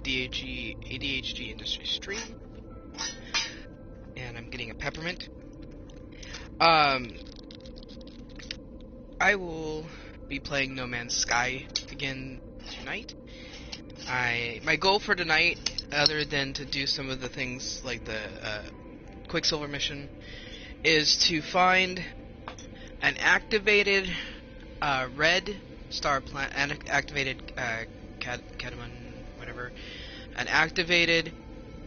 ADHD industry stream, and I'm getting a peppermint. I will be playing No Man's Sky again tonight. My goal for tonight, other than to do some of the things like the Quicksilver mission, is to find an activated red star planet, an activated Cadamon, whatever, an activated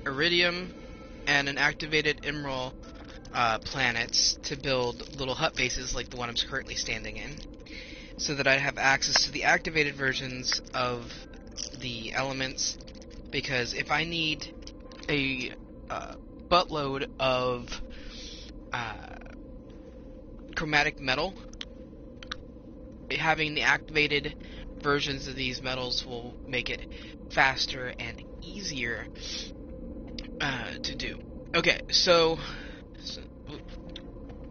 iridium, and an activated emerald planets to build little hut bases like the one I'm currently standing in, so that I have access to the activated versions of the elements, because if I need a buttload of chromatic metal, having the activated versions of these metals will make it faster and easier to do. Okay, so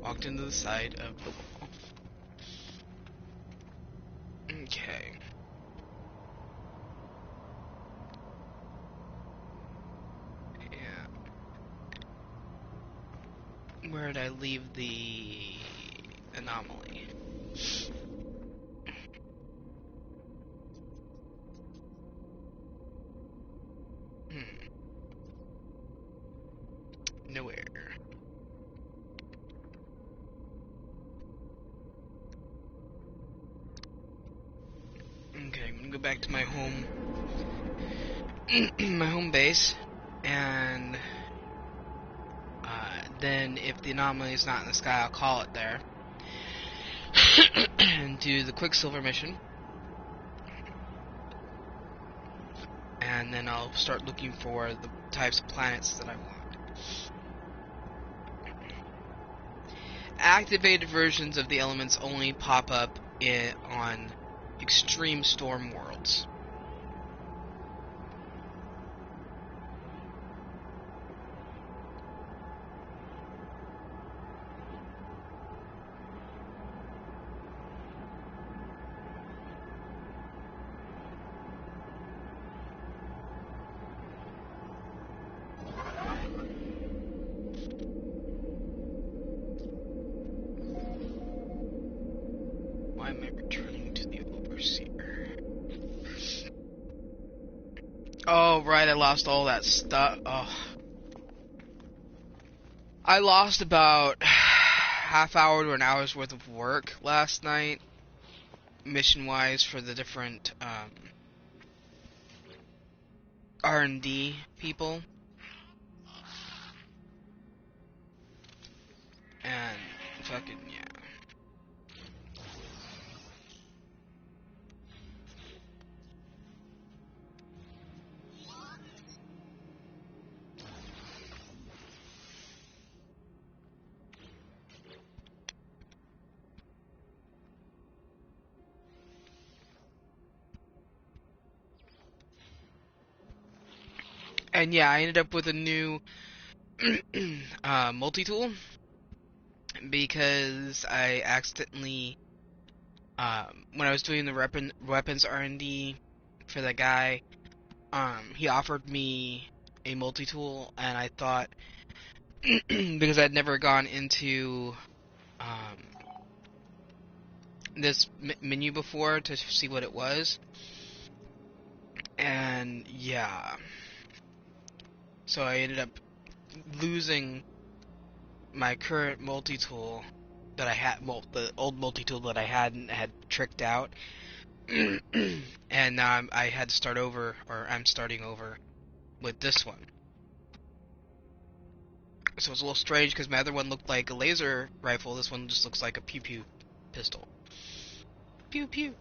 walked into the side of the wall. Okay. Yeah. Where did I leave the anomaly? Nowhere. Okay, I'm gonna go back to my home, my home base, and then if the anomaly is not in the sky, I'll call it there, and do the Quicksilver mission, and then I'll start looking for the types of planets that I want. Activated versions of the elements only pop up on extreme storm worlds. Why am I returning to the Overseer? Oh, right, I lost all that stuff. Oh. I lost about half hour to an hour's worth of work last night, mission-wise, for the different R&D people. And fucking, yeah. And yeah, I ended up with a new multi-tool, because I accidentally, when I was doing the weapons R&D for the guy, he offered me a multi-tool, and I thought, because I'd never gone into this menu before to see what it was, and yeah, so I ended up losing my current multi-tool that I had, well, the old multi-tool that I had tricked out, and now I had to start over, or I'm starting over with this one. So it's a little strange, because my other one looked like a laser rifle, this one just looks like a pew-pew pistol. Pew-pew.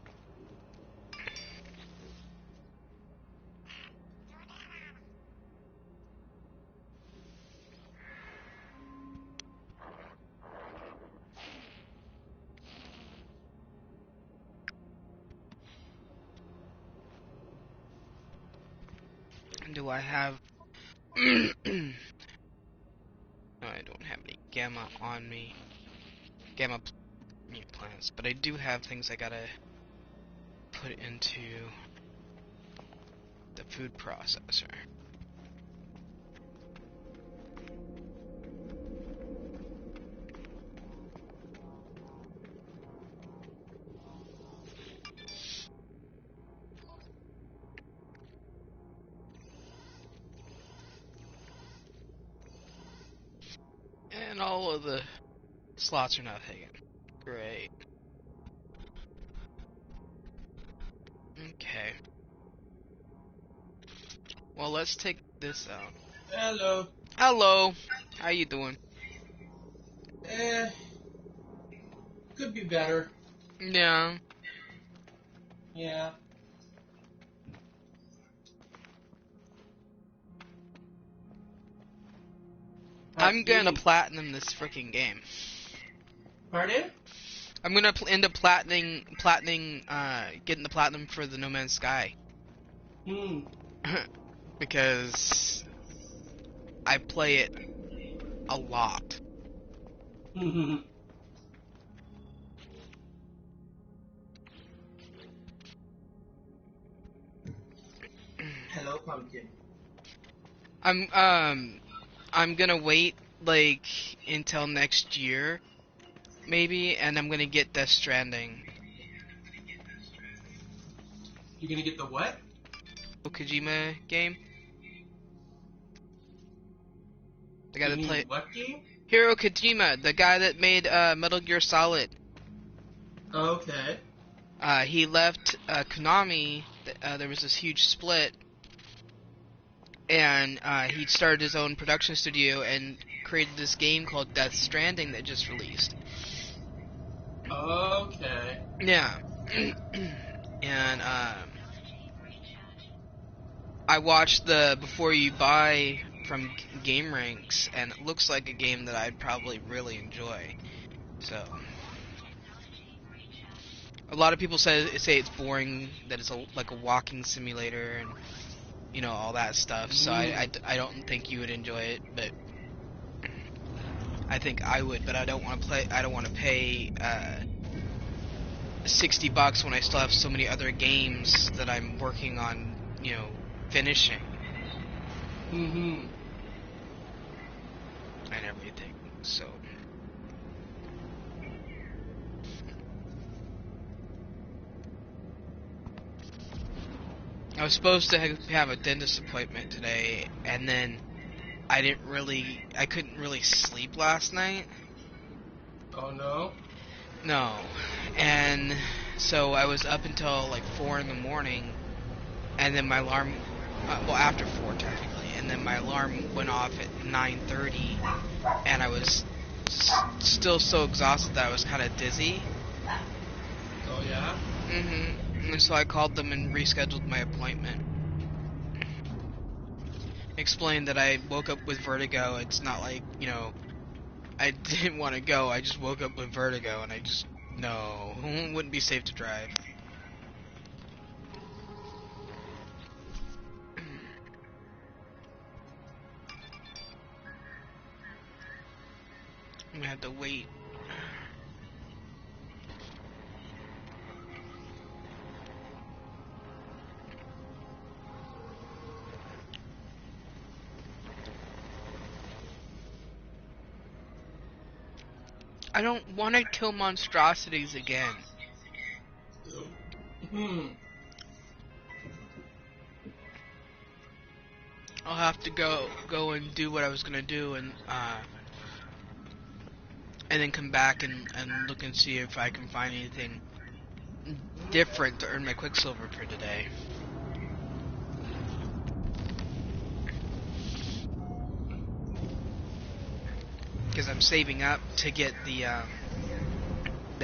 Do I have... No, I don't have any gamma on me. Gamma plants, but I do have things I gotta put into the food processor. And all of the slots are now taken. Great. Okay. Well, let's take this out. Hello. Hello. How you doing? Could be better. Yeah. Yeah. I'm gonna platinum this freaking game. Pardon? I'm gonna end up getting the platinum for the No Man's Sky. Because I play it a lot. Hello, pumpkin. I'm gonna wait like until next year, maybe, and I'm gonna get Death Stranding. You're gonna get the what? Kojima game. The guy that played What game? Hiro Kojima, the guy that made Metal Gear Solid. Okay. He left Konami. There was this huge split, and he started his own production studio and created this game called Death Stranding that just released. Okay. Yeah. And I watched the Before You Buy from Game Ranks, and it looks like a game that I'd probably really enjoy. So, a lot of people say it's boring, that it's like a walking simulator, and you know, all that stuff. So I don't think you would enjoy it, but I think I would. But I don't want to play. I don't want to pay $60 when I still have so many other games that I'm working on, you know, finishing. And everything. So. I was supposed to have a dentist appointment today, and then I couldn't really sleep last night. Oh no? No. And so I was up until like 4 in the morning, and then my alarm, well, after 4 technically, and then my alarm went off at 9:30, and I was still so exhausted that I was kind of dizzy. Oh yeah? And so I called them and rescheduled my appointment. Explained that I woke up with vertigo. It's not like, you know, I didn't want to go. I just woke up with vertigo, and no, it wouldn't be safe to drive. I'm gonna have to wait. I don't want to kill monstrosities again. I'll have to go and do what I was gonna do, and then come back and look and see if I can find anything different to earn my Quicksilver for today. Because I'm saving up to get the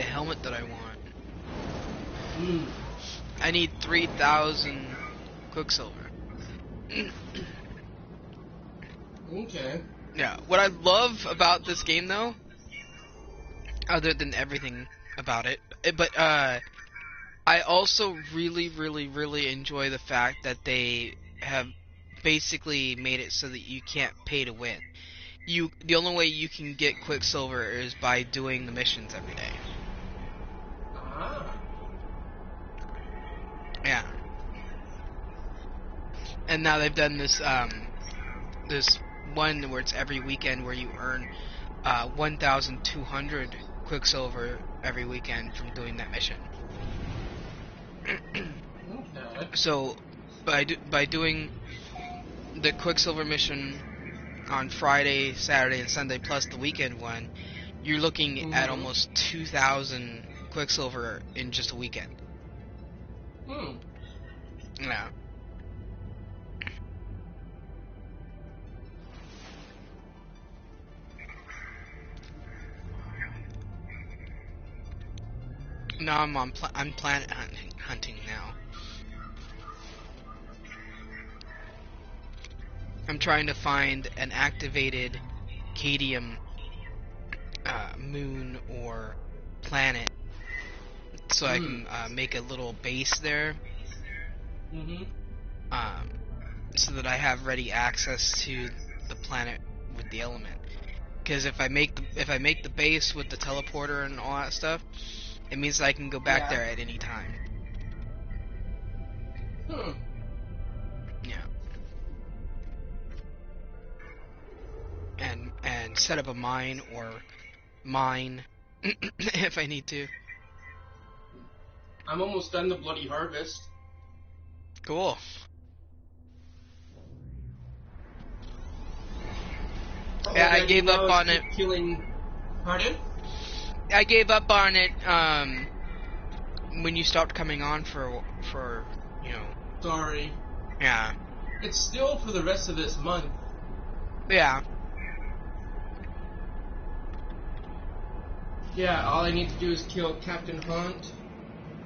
helmet that I want. I need 3,000 Quicksilver. Okay. Yeah, what I love about this game, though, other than everything about it, but I also really, really, really enjoy the fact that they have basically made it so that you can't pay to win. The only way you can get Quicksilver is by doing the missions every day. Yeah. And now they've done this this one where it's every weekend where you earn 1,200 Quicksilver every weekend from doing that mission. Okay. So by doing the Quicksilver mission on Friday, Saturday, and Sunday plus the weekend one, you're looking at almost 2,000 Quicksilver in just a weekend. Yeah. Now I'm planet hunting now. I'm trying to find an activated Cadium moon or planet so I can make a little base there. So that I have ready access to the planet with the element. Because if I make the base with the teleporter and all that stuff, it means that I can go back there at any time. Yeah. And set up a mine if I need to. I'm almost done the bloody harvest. Cool. Yeah, I gave up on it. Pardon? I gave up on it when you stopped coming on for Sorry. Yeah. It's still for the rest of this month. Yeah. Yeah, all I need to do is kill Captain Hunt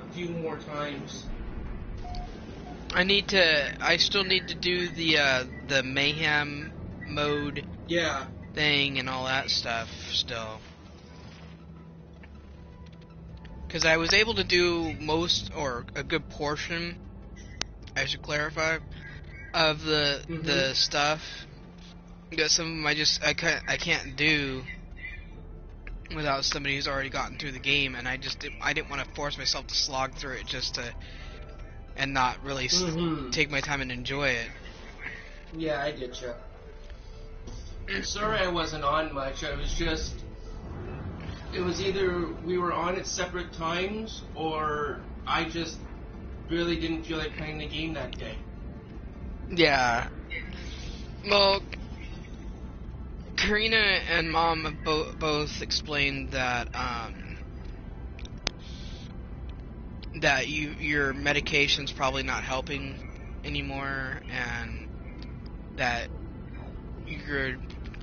a few more times. I still need to do the mayhem mode thing and all that stuff still. Because I was able to do most, or a good portion, I should clarify, of the stuff. Because some of them I can't do without somebody who's already gotten through the game, and I didn't want to force myself to slog through it and not really take my time and enjoy it. Yeah, I get you. Sorry I wasn't on much. It was either we were on at separate times, or I just really didn't feel like playing the game that day. Yeah. Well, Karina and Mom have both explained that that your medication's probably not helping anymore, and that your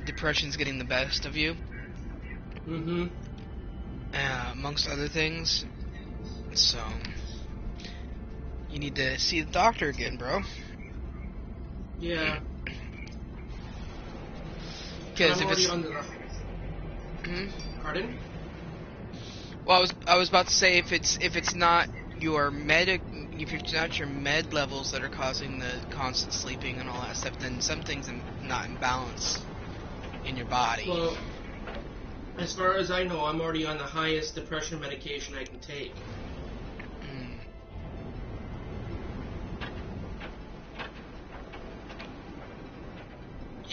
depression's getting the best of you. Amongst other things. So you need to see the doctor again, bro. Yeah. Because if it's Pardon? Well, I was about to say if it's not your med levels that are causing the constant sleeping and all that stuff, then something's not in balance in your body. Well, as far as I know, I'm already on the highest depression medication I can take.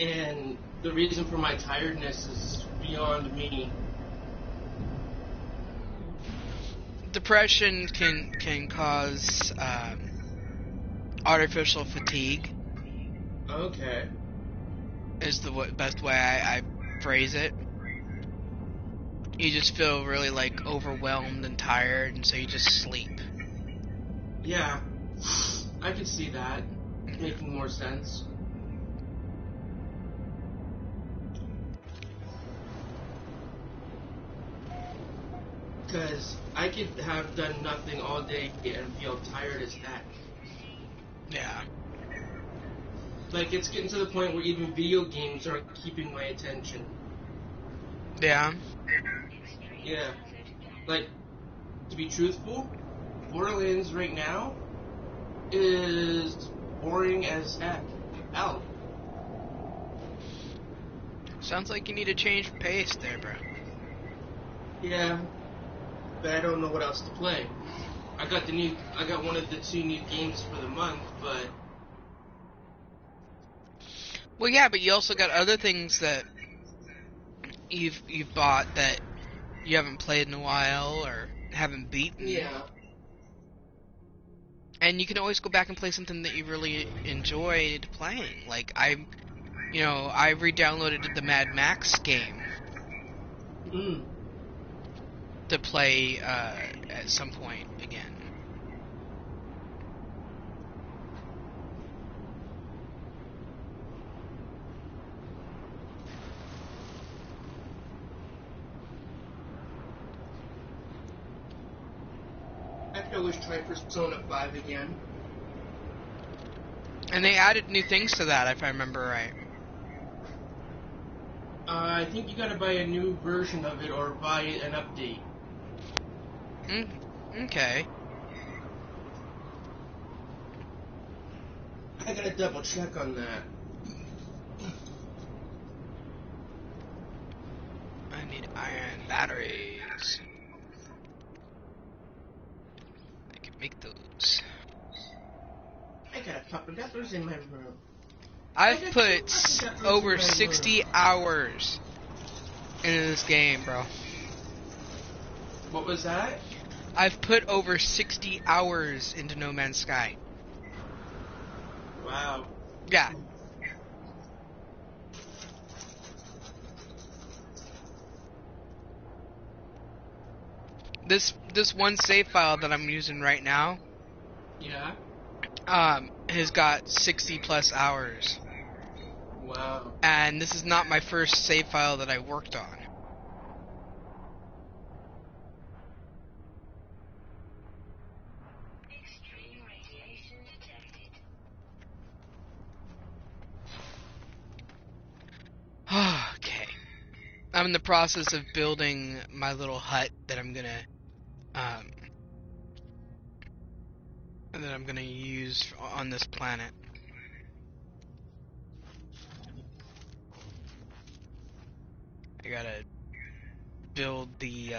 And the reason for my tiredness is beyond me. Depression can cause artificial fatigue. Okay. Is the best way I phrase it. You just feel really like overwhelmed and tired, and so you just sleep. Yeah, I could see that making more sense. Because I could have done nothing all day and feel tired as heck. Yeah. Like, it's getting to the point where even video games aren't keeping my attention. Yeah. Yeah. Like, to be truthful, Borderlands right now is boring as heck. Hell. Sounds like you need to change pace there, bro. Yeah. But I don't know what else to play. I got one of the 2 new games for the month, but Well, yeah, but you also got other things that you've bought that you haven't played in a while or haven't beaten. Yeah. And you can always go back and play something that you really enjoyed playing. Like I re-downloaded the Mad Max game Mm. to play at some point again. I could always try Persona 5 again. And they added new things to that, if I remember right. I think you gotta buy a new version of it or buy an update. Okay. I gotta double check on that. I need iron batteries. I can make those. I got a couple peppers in my room. I've put over 60 hours into this game, bro. What was that? I've put over 60 hours into No Man's Sky. Wow. Yeah. This one save file that I'm using right now, Yeah? has got 60 plus hours. Wow. And this is not my first save file that I worked on. Extreme radiation detected. Okay. I'm in the process of building my little hut that I'm gonna use on this planet. I gotta build the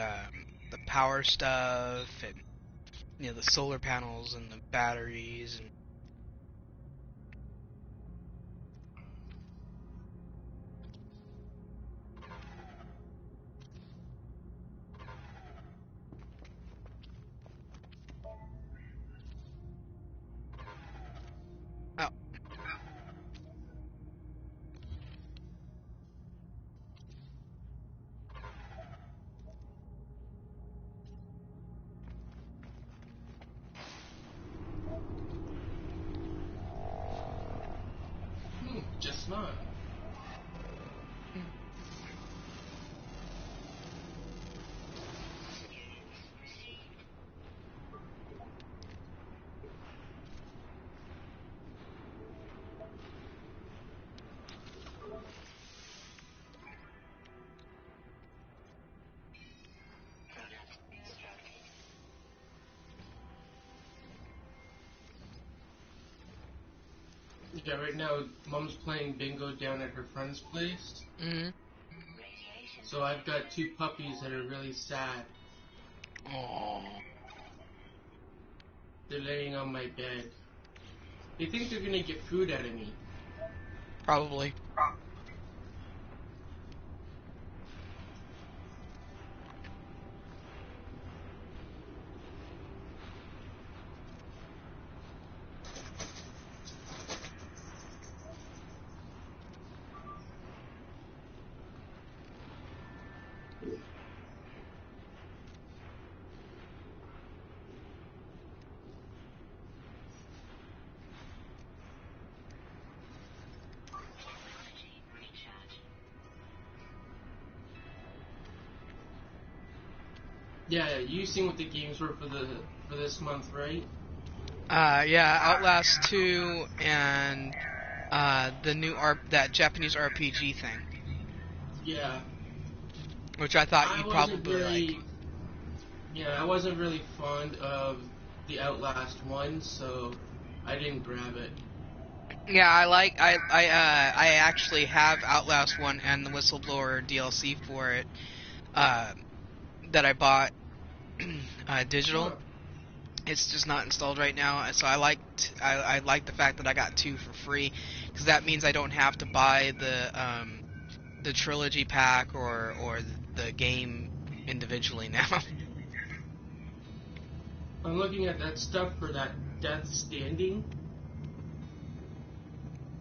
power stuff and the solar panels and the batteries and oh. Just not. Product instructed. Yeah, right now, Mom's playing bingo down at her friend's place. Mm-hmm. Radiation. So I've got two puppies that are really sad. Aww. They're laying on my bed. They think they're gonna get food out of me. Probably. Technology recharge. Yeah, you seen what the games were for this month, right? Yeah, Outlast 2 and the new that Japanese RPG thing, Yeah. which I thought I you'd wasn't probably really. like. Yeah, I wasn't really fond of the Outlast one, so I didn't grab it. Yeah, I actually have Outlast 1 and the Whistleblower DLC for it, that I bought digital. Huh. It's just not installed right now, so I like the fact that I got 2 for free, because that means I don't have to buy the trilogy pack or the game individually now. I'm looking at that stuff for that Death Standing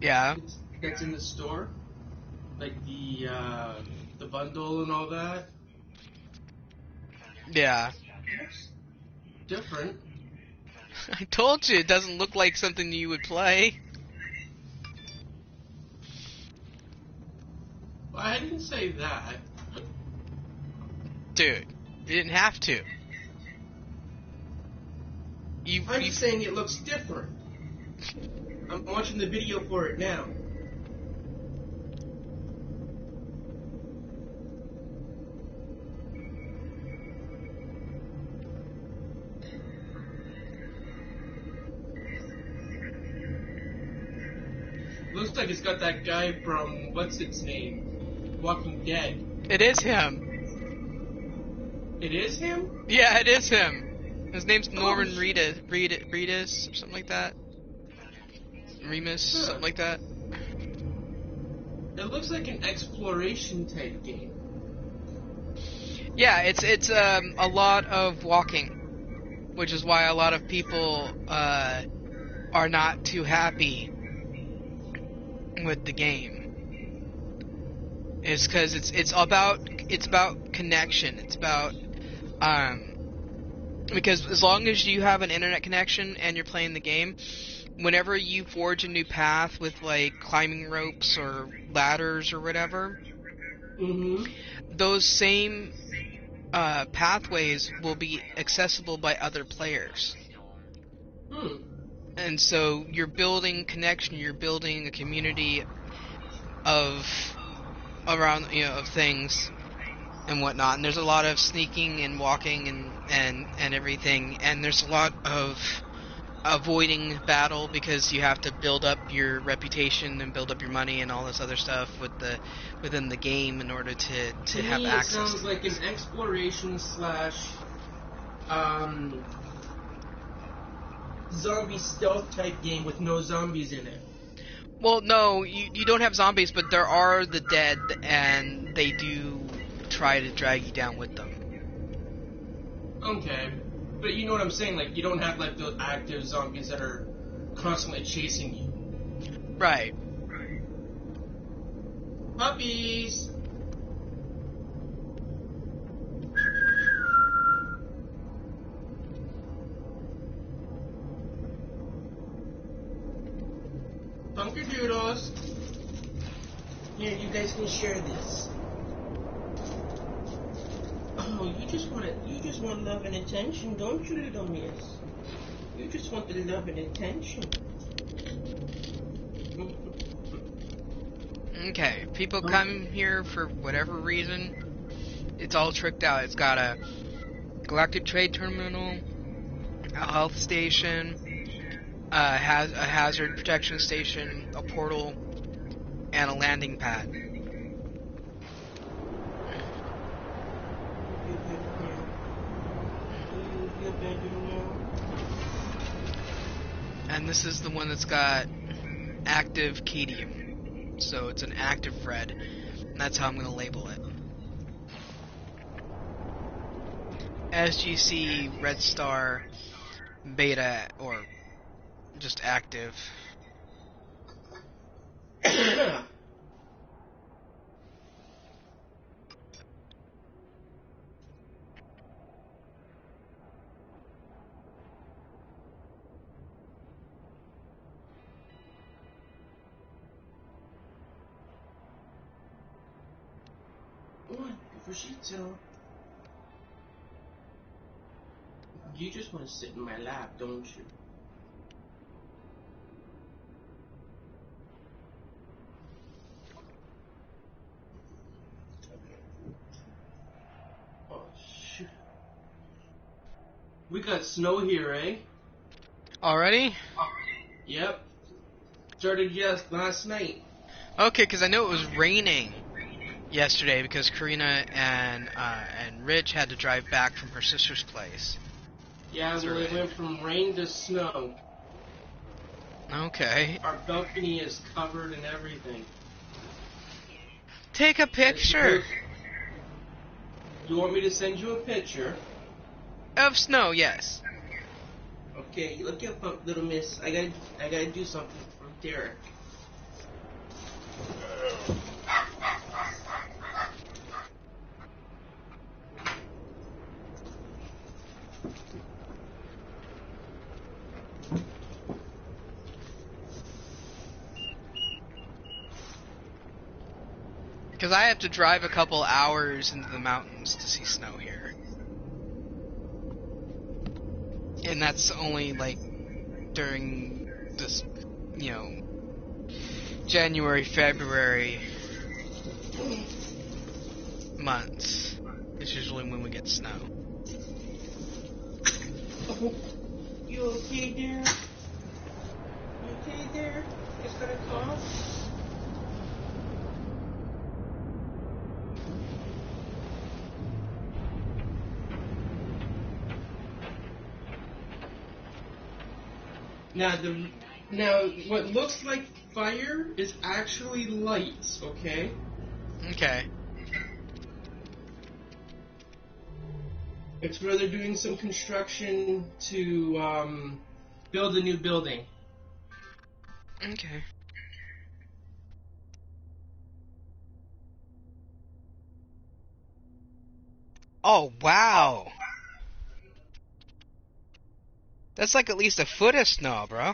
Yeah. that's in the store, like the bundle and all that. Yeah. Looks different. I told you it doesn't look like something you would play. Well, I didn't say that. Dude, you didn't have to. I'm just saying it looks different. I'm watching the video for it now. Looks like it's got that guy from what's its name, Walking Dead. It is him. It is him? Yeah, it is him. His name's Norman Oh, Reedus, or something like that. Remus, something like that. It looks like an exploration type game. Yeah, it's a lot of walking, which is why a lot of people are not too happy with the game. It's because it's about connection. It's about because as long as you have an internet connection and you're playing the game, whenever you forge a new path with like climbing ropes or ladders or whatever, Mm-hmm. those same pathways will be accessible by other players. Hmm. And so you're building connection, you're building a community of around, of things and whatnot. And there's a lot of sneaking and walking and everything. And there's a lot of avoiding battle because you have to build up your reputation and build up your money and all this other stuff within the game in order to have me, access. It sounds like an exploration / zombie stealth type game with no zombies in it. Well, no, you don't have zombies, but there are the dead, and they do try to drag you down with them. Okay. But you know what I'm saying, like, you don't have, like, those active zombies that are constantly chasing you. Right. Puppies! Punkadoodles! Here, you guys can share this. Oh, you just want love and attention, don't you, little miss? You just want the love and attention. Okay, people come here for whatever reason. It's all tricked out. It's got a galactic trade terminal, a health station, a hazard protection station, a portal, and a landing pad. And this is the one that's got active Cadium. So it's an active red. And that's how I'm going to label it. SGC Red Star Beta, or just active. You just want to sit in my lap, don't you? Oh, shoot. We got snow here, eh? Already? Yep. Started last night. Okay, because I know it was raining yesterday because Karina and Rich had to drive back from her sister's place. Yeah, That's well, it right. went from rain to snow. Okay. Our balcony is covered and everything. Take a It's picture supposed- You want me to send you a picture? of snow, yes. Okay, look up, little miss. I gotta do something for Derek. Because I have to drive a couple hours into the mountains to see snow here. And that's only like during this, January, February months. It's usually when we get snow. You okay there? You okay there? Just got a cough? Now what looks like fire is actually lights, okay? Okay. It's where they're doing some construction to build a new building. Okay. Oh, wow. That's like at least a foot of snow, bro.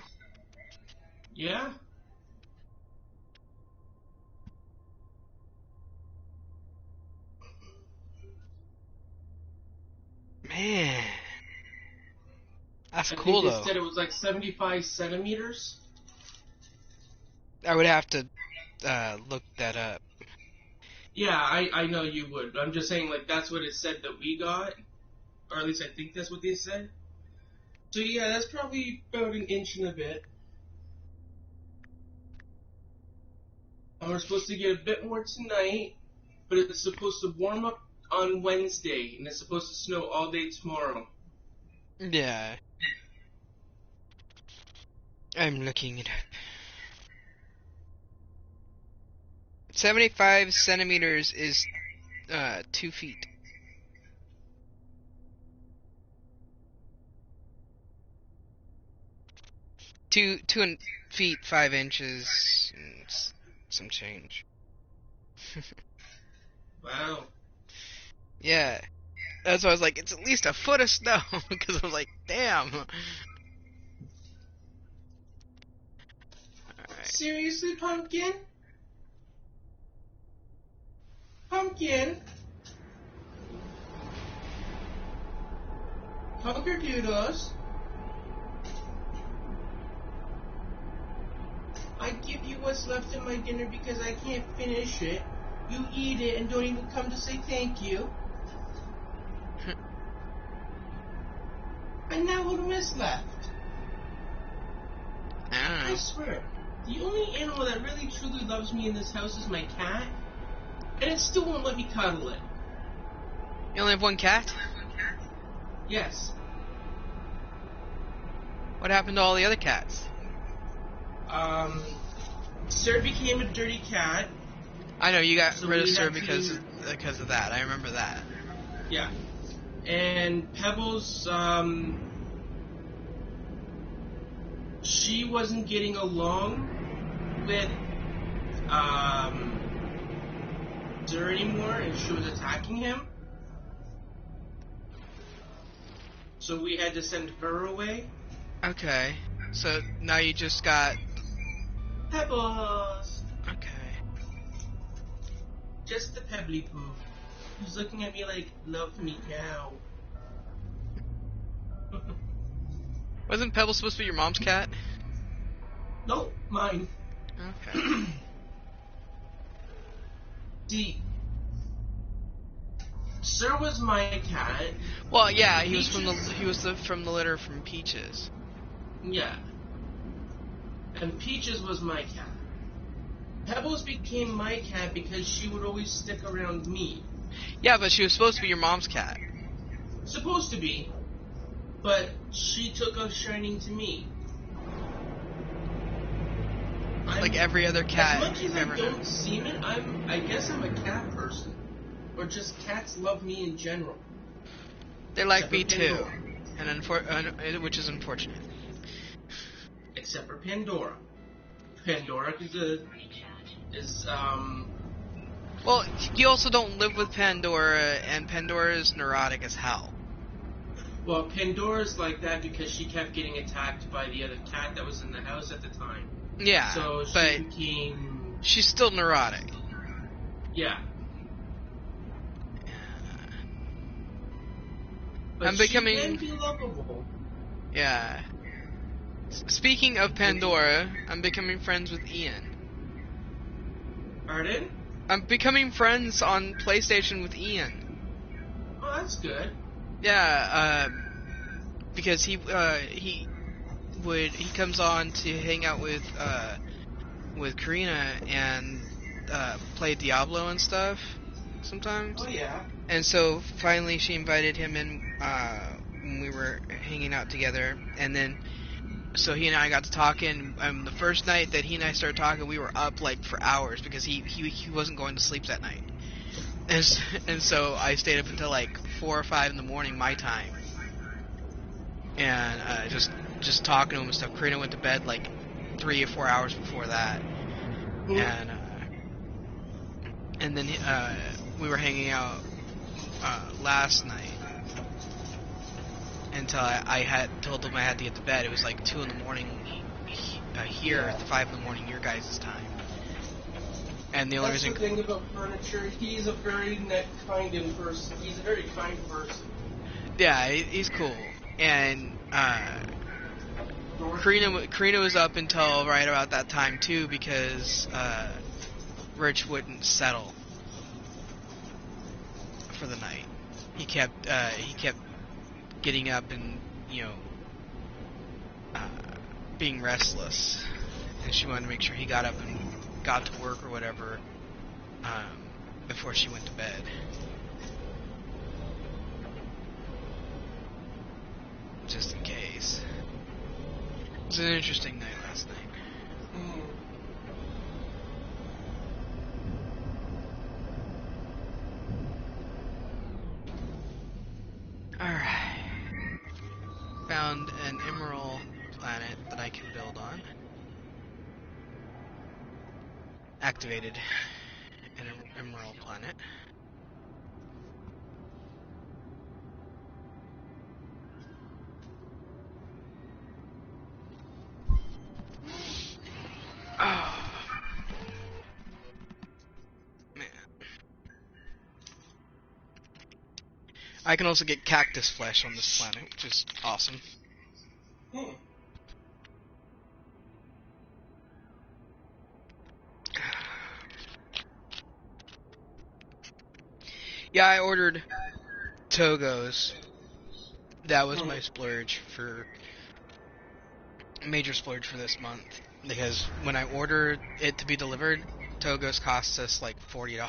Yeah? Man. That's I cool, think they though. said it was like 75 centimeters. I would have to look that up. Yeah, I know you would, but I'm just saying, like, that's what it said that we got. Or at least I think that's what they said. So yeah, that's probably about an inch and a bit. And we're supposed to get a bit more tonight, but it's supposed to warm up on Wednesday, and it's supposed to snow all day tomorrow. Yeah. I'm looking it up. 75 centimeters is 2 feet. Feet 5 inches and some change. Wow. Yeah, that's why I was like, it's at least a foot of snow because I was like, damn. All right. Seriously, Pumpkin? Pumpkin? Punkerdoodles? I give you what's left of my dinner because I can't finish it. You eat it and don't even come to say thank you. And now who is left? I don't I know. swear, the only animal that really truly loves me in this house is my cat, and it still won't let me cuddle it. You only have one cat? Yes. What happened to all the other cats? Sir became a dirty cat. I know you got So rid of we Sir had because to- of that. I remember that. Yeah. And Pebbles, she wasn't getting along with, Sir anymore, and she was attacking him. So we had to send her away. Okay. So now you just got. Pebbles! Okay. Just the pebbly poo. He's looking at me like, love me now. Wasn't Pebble supposed to be your mom's cat? Nope, mine. Okay. See, Sir was my cat. Well, yeah, he was from the litter from Peaches. Yeah. And Peaches was my cat. Pebbles became my cat because she would always stick around me. Yeah, but she was supposed to be your mom's cat. Supposed to be. but she took a shining to me. Like every other cat As much as you've I ever don't known. seem it, I guess I'm a cat person. Or just cats love me in general. They like Except me for too, Pandora. and which is unfortunate. Except for Pandora. Pandora is Well, you also don't live with Pandora, and Pandora is neurotic as hell. well, Pandora's like that because she kept getting attacked by the other cat that was in the house at the time. Yeah, So she but became, she's still neurotic. yeah. But I'm becoming- she can be lovable. Yeah. Speaking of Pandora, I'm becoming friends with Ian. Pardon? I'm becoming friends on PlayStation with Ian. Oh, that's good. Yeah, because he comes on to hang out with Karina and play Diablo and stuff sometimes. Oh yeah. And so finally she invited him in when we were hanging out together, and then so he and I got to talking. The first night that he and I started talking, we were up like for hours because he wasn't going to sleep that night, and so I stayed up until like 4 or 5 in the morning my time, and just talking to him and stuff. Karina went to bed like 3 or 4 hours before that, and then we were hanging out last night until I had told him I had to get to bed. It was like 2 in the morning here, 5 in the morning your guys' time. And the only That's the reason, thing about furniture. He's a very kind person. He's a very kind person. yeah, he's cool. And Karina was up until right about that time too because Rich wouldn't settle for the night. He kept getting up and being restless, and she wanted to make sure he got up and got to work or whatever before she went to bed. Just in case. It was an interesting night last night. Alright. Found an emerald planet that I can build on. Activated an emerald planet. Oh. Man. I can also get cactus flesh on this planet, which is awesome. Yeah, I ordered Togos. That was my splurge for major splurge for this month, because when I ordered it to be delivered, Togos costs us like $40.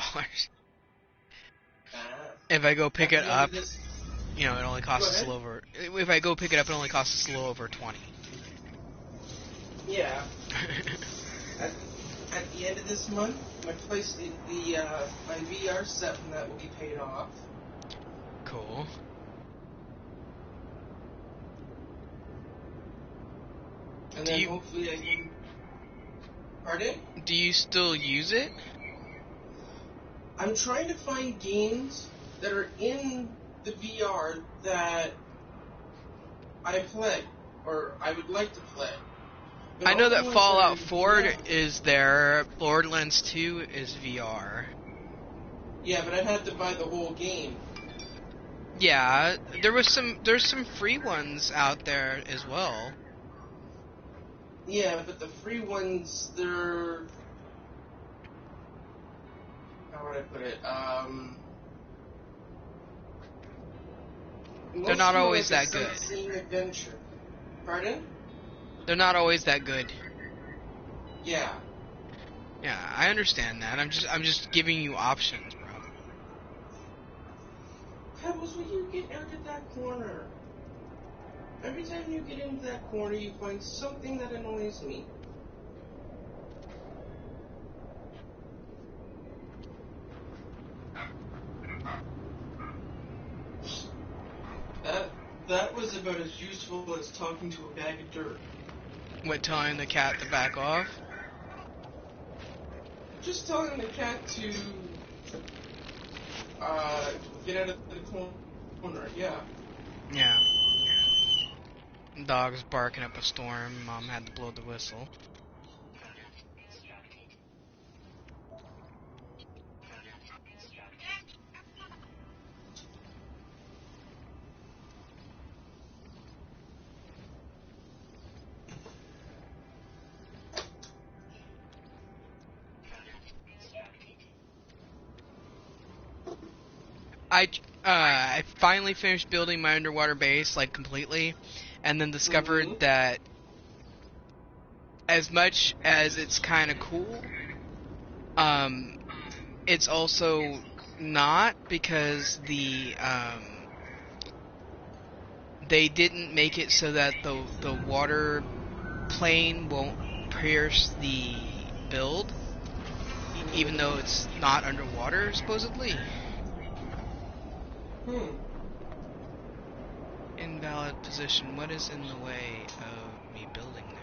If I go pick it up, it only costs us a little over. If I go pick it up, it only costs us a little over 20. Yeah. At the end of this month, my my VR set from that will be paid off. Cool. And then hopefully I can... Pardon? Do you still use it? I'm trying to find games that are in the VR that I play, or I would like to play. But I know all the that ones Fallout are- 4 yeah. is there. Borderlands 2 is VR. Yeah, but I'd have to buy the whole game. Yeah, there's some free ones out there as well. Yeah, but the free ones, they're... How would I put it? They're not always that good. Sightseeing adventure. Pardon? They're not always that good. Yeah. Yeah, I understand that. I'm just giving you options, bro. Pebbles, will you get out of that corner? Every time you get into that corner, you find something that annoys me. That was about as useful as talking to a bag of dirt. What, telling the cat to back off? Just telling the cat to get out of the corner. Yeah. Yeah. Dog's barking up a storm. Mom had to blow the whistle. I finally finished building my underwater base, like, completely, and then discovered that as much as it's kind of cool, it's also not, because they didn't make it so that the water plane won't pierce the build, even though it's not underwater, supposedly. Invalid position. What is in the way of me building there?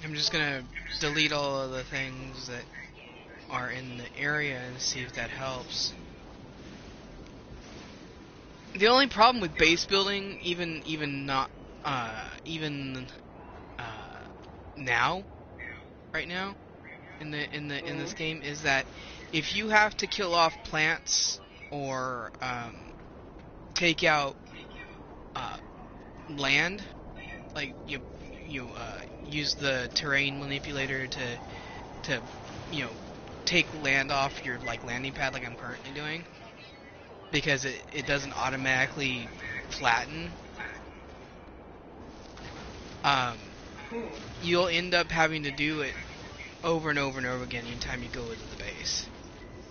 I'm just gonna delete all of the things that are in the area and see if that helps. The only problem with base building, even now, right now, in this game, is that if you have to kill off plants or take out land, like you use the terrain manipulator to take land off your landing pad, like I'm currently doing, because it doesn't automatically flatten. You'll end up having to do it over and over and over again anytime you go into the base.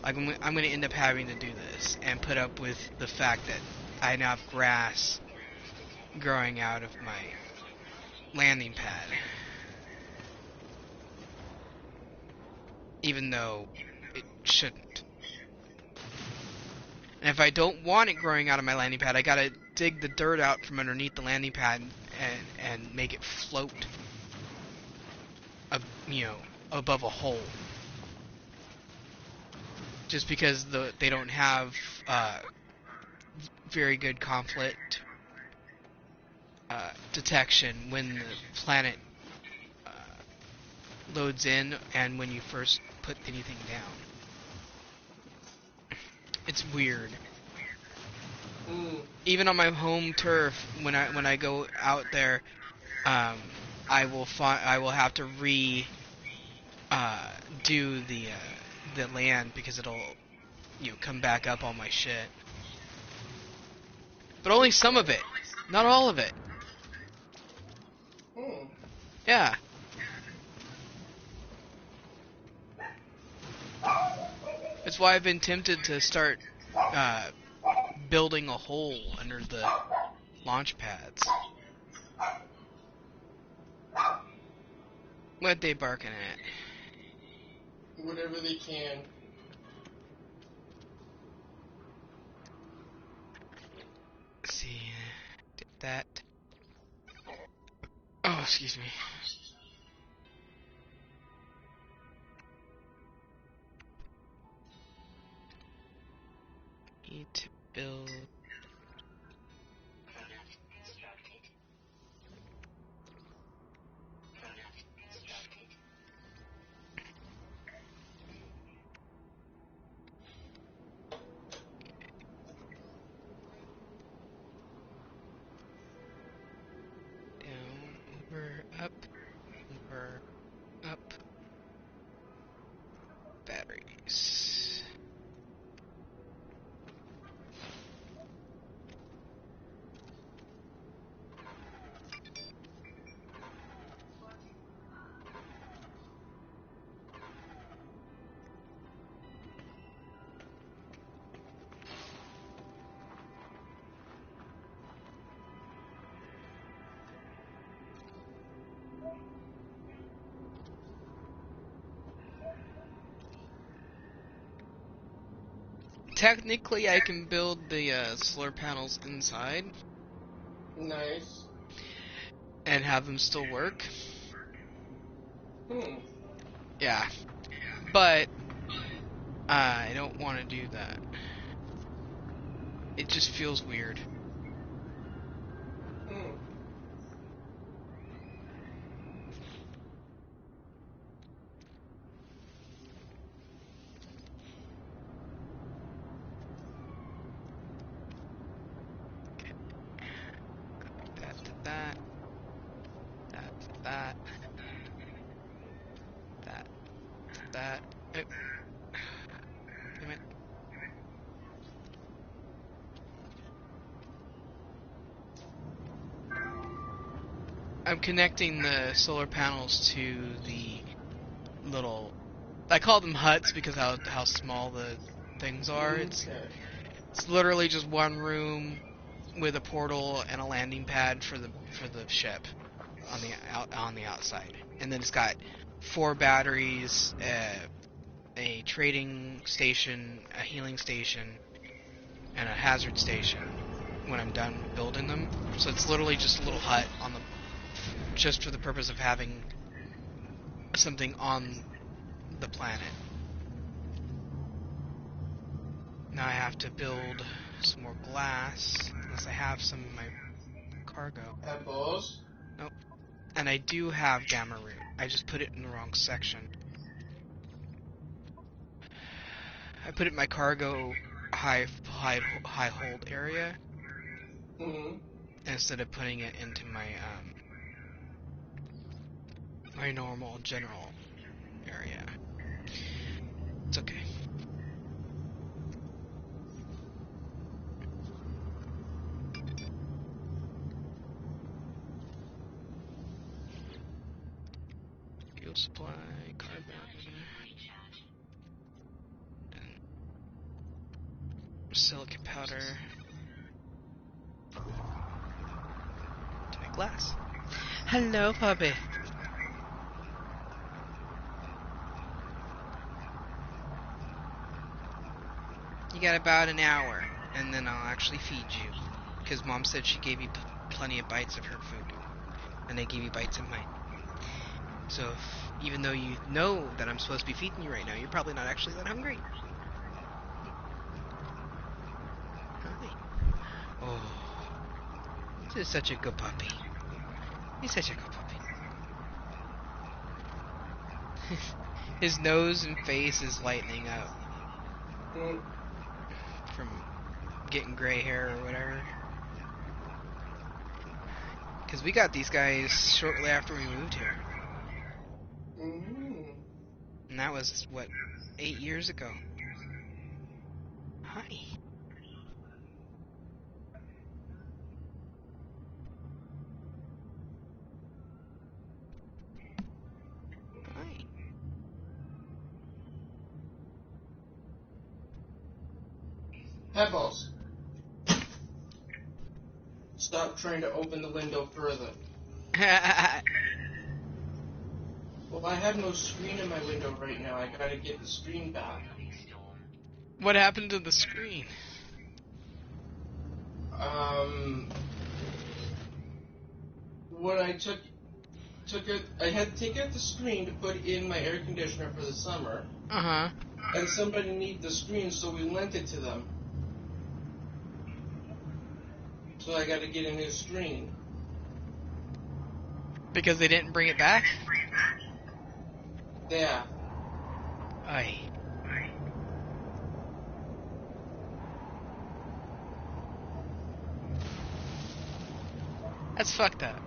Like, I'm going to end up having to do this and put up with the fact that I now have grass growing out of my landing pad, even though it shouldn't. And if I don't want it growing out of my landing pad, I gotta dig the dirt out from underneath the landing pad and make it float above a hole. Just because they don't have very good conflict detection when the planet loads in and when you first put anything down. It's weird. Even on my home turf, when I go out there, I will have to do the land, because it'll come back up all my shit. But only some of it, not all of it. Yeah. That's why I've been tempted to start building a hole under the launch pads. What they barking at? Whatever they can. Let's see. Did that. Oh, excuse me. Need to build. Down, over, up. Technically, I can build the solar panels inside Nice. and have them still work. Yeah. But I don't want to do that. It just feels weird. That to that. That to that. That to that. Oh. Damn it. I'm connecting the solar panels to the little... I call them huts because how small the things are. It's literally just one room with a portal and a landing pad for the ship on the outside, and then it's got 4 batteries, a trading station, a healing station, and a hazard station. When I'm done building them, so it's literally just a little hut on the just for the purpose of having something on the planet. Now I have to build some more glass, unless I have some in my cargo. Apples. Nope. And I do have gamma root. I just put it in the wrong section. I put it in my cargo high hold area instead of putting it into my my normal general area. It's okay. Fuel supply, carbon, and silicon powder to make glass. Hello, puppy. You got about an hour, and then I'll actually feed you. Because Mom said she gave you plenty of bites of her food. And I gave you bites of mine. So, even though you know that I'm supposed to be feeding you right now, you're probably not actually that hungry. Hi. Oh. This is such a good puppy. He's such a good puppy. His nose and face is lightening up. From getting gray hair or whatever. Because we got these guys shortly after we moved here. And that was, what, 8 years ago? Hi. Hi. Pebbles. Stop trying to open the window further. Well, I have no screen in my window right now. I gotta get the screen back. What happened to the screen? When I took it, I had to take out the screen to put in my air conditioner for the summer. Uh-huh. And somebody needed the screen, so we lent it to them. So I gotta get a new screen. Because they didn't bring it back? Yeah. Aye. That's fucked up.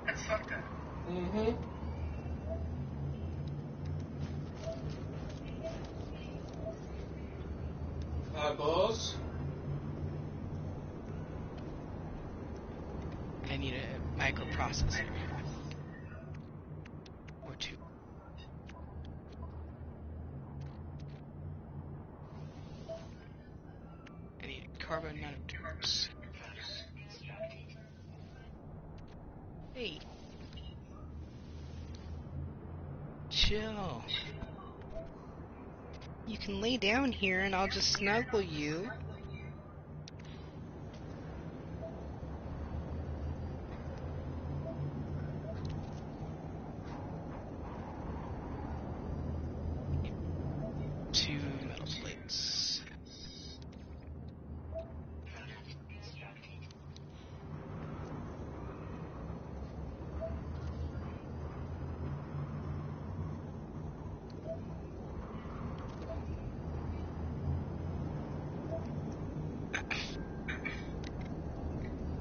Pebbles. I need a microprocessor. Or 2. I need carbon nanotubes. Hey. Chill. You can lay down here and I'll just snuggle you.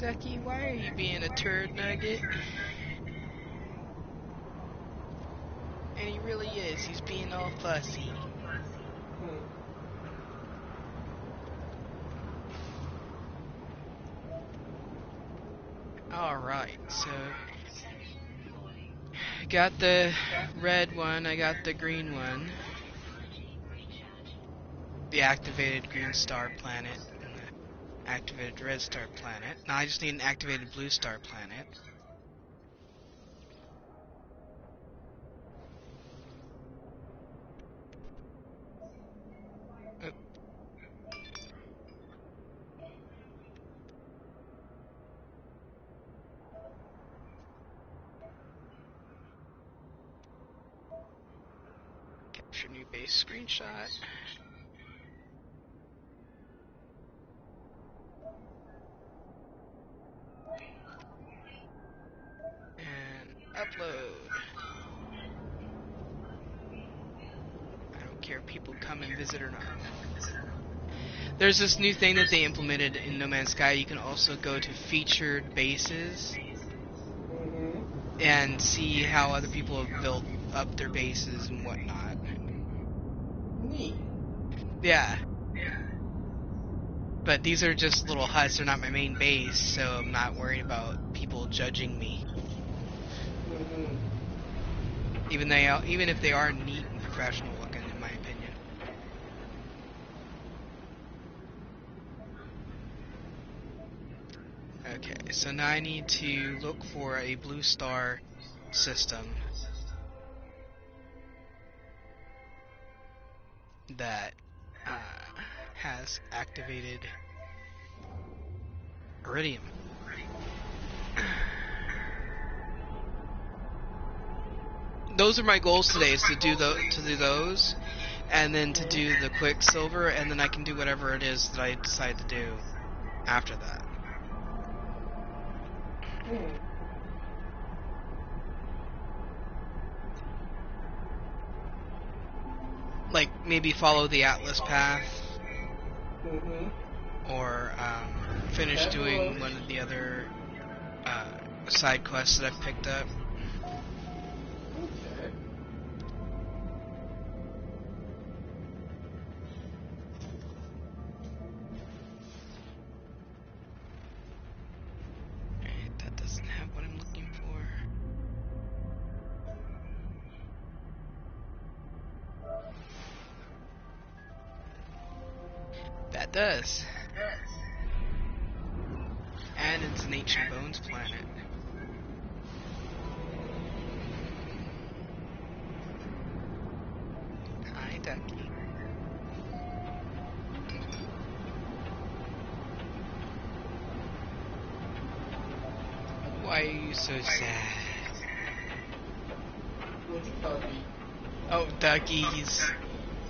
Ducky, why are you being a turd nugget? And he really is. He's being all fussy. Hmm. Alright, so I got the red one, I got the green one. The activated green star planet and the activated red star planet. Now I just need an activated blue star planet. Oh. Capture new base screenshot. And upload. I don't care if people come and visit or not. There's this new thing that they implemented in No Man's Sky. You can also go to featured bases Mm-hmm. and see how other people have built up their bases and whatnot. Neat. Yeah. But these are just little huts. They're not my main base, so I'm not worried about people judging me. Mm-hmm. Even if they are neat and professional looking, in my opinion. Okay, so now I need to look for a blue star system that has activated iridium. Those are my goals today: is to do those, and then to do the Quicksilver, and then I can do whatever it is that I decide to do after that. Hmm. Like maybe follow the Atlas path, Mm-hmm. or finish That doing will- one of the other side quests that I've picked up. Okay. Alright, that doesn't have what I'm looking for. That does. And it's an Ancient Bones planet. Hi, Ducky. Why are you so sad? Which puppy? Oh, Ducky, he's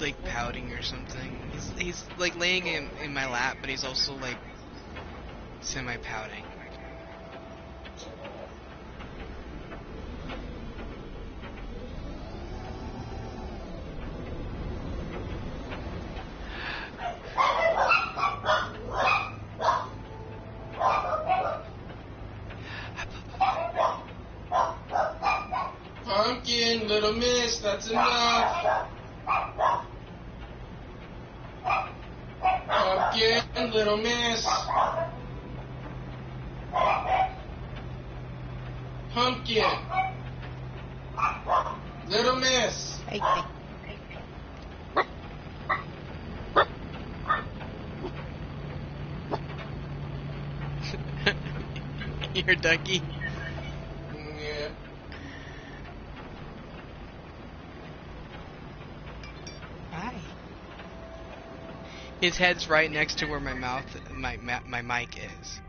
like pouting or something. He's like laying in my lap, but he's also like semi-pouting. Pumpkin, little miss, that's enough. Pumpkin, little miss. Pumpkin. Little miss. Here, Ducky. Yeah. Hi. His head's right next to where my mic is.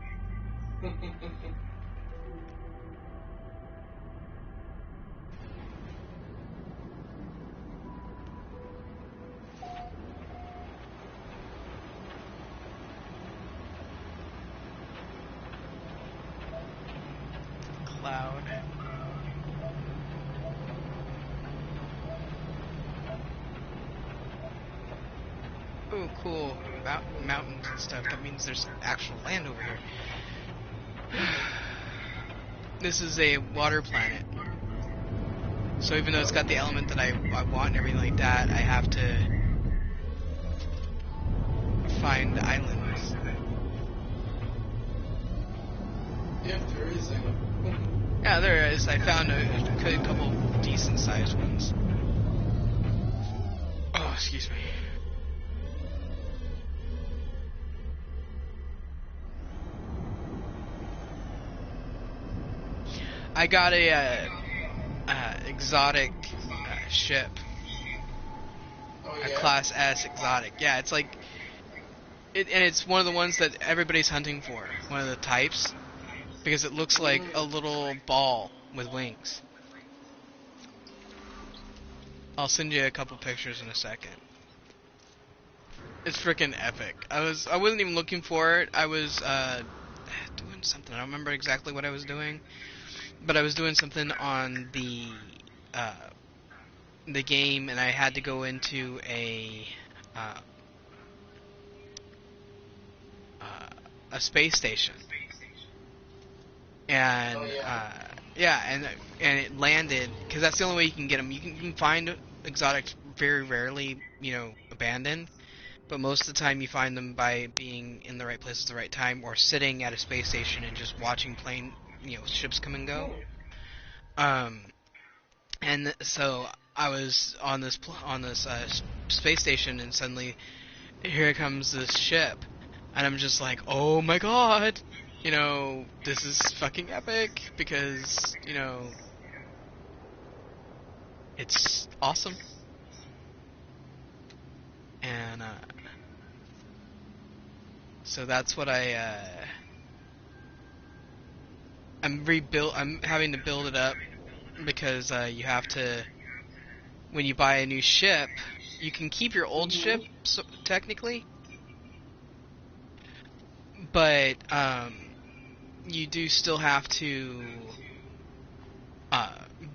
Cloud. Oh, cool. Mountains and stuff. That means there's actual land over here. This is a water planet. So even though it's got the element that I want and everything like that, I have to find the islands. If there is any. Yeah, there is. I found a couple decent sized ones. Oh, excuse me. I got a exotic ship, Oh, a yeah? Class S exotic. Yeah, it's like, and it's one of the ones that everybody's hunting for. One of the types, because it looks like a little ball with wings. I'll send you a couple pictures in a second. It's freaking epic. I wasn't even looking for it. I was doing something. I don't remember exactly what I was doing, but I was doing something on the game, and I had to go into uh, a space station, and Oh, yeah. yeah, and it landed because that's the only way you can get them. You can find exotics very rarely, abandoned. But most of the time you find them by being in the right place at the right time, or sitting at a space station and just watching ships come and go. And so I was on this space station, and suddenly here comes this ship, and I'm just like, oh my god, this is fucking epic, because it's awesome. And so that's what I'm having to build it up, because you have to, when you buy a new ship, you can keep your old ship, technically, but you do still have to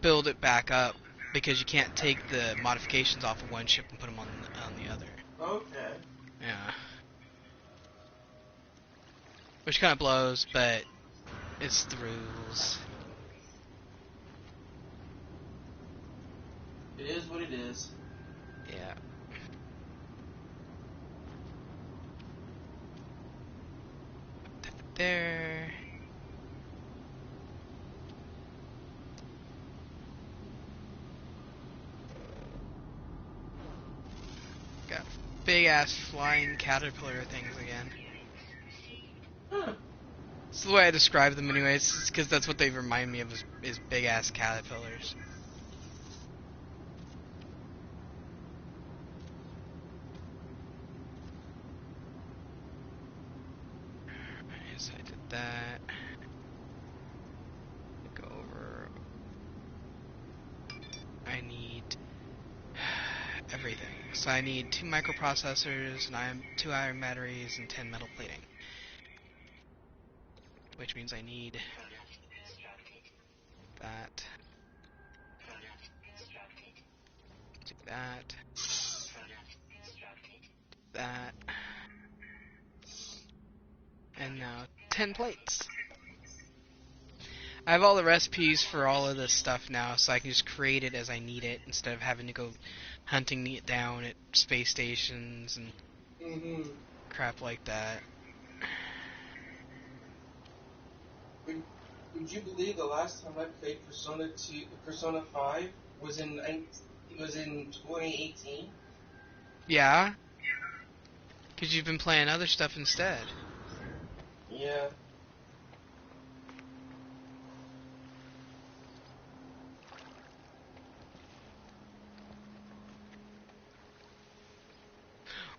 build it back up, because you can't take the modifications off of one ship and put them on the other. Okay. Yeah. Which kind of blows, but it's the rules. It is what it is. Yeah. There. Got big ass flying caterpillar things again. Huh. It's the way I describe them anyways, because that's what they remind me of, is big ass caterpillars. So I did that. Go over. I need everything. So I need 2 microprocessors, and 2 iron batteries, and 10 metal plating. Which means I need that. Do that. That. And now 10 plates. I have all the recipes for all of this stuff now, so I can just create it as I need it, instead of having to go hunting it down at space stations and crap like that. Would you believe the last time I played Persona 5 was in 2018? Yeah? Because you've been playing other stuff instead. Yeah.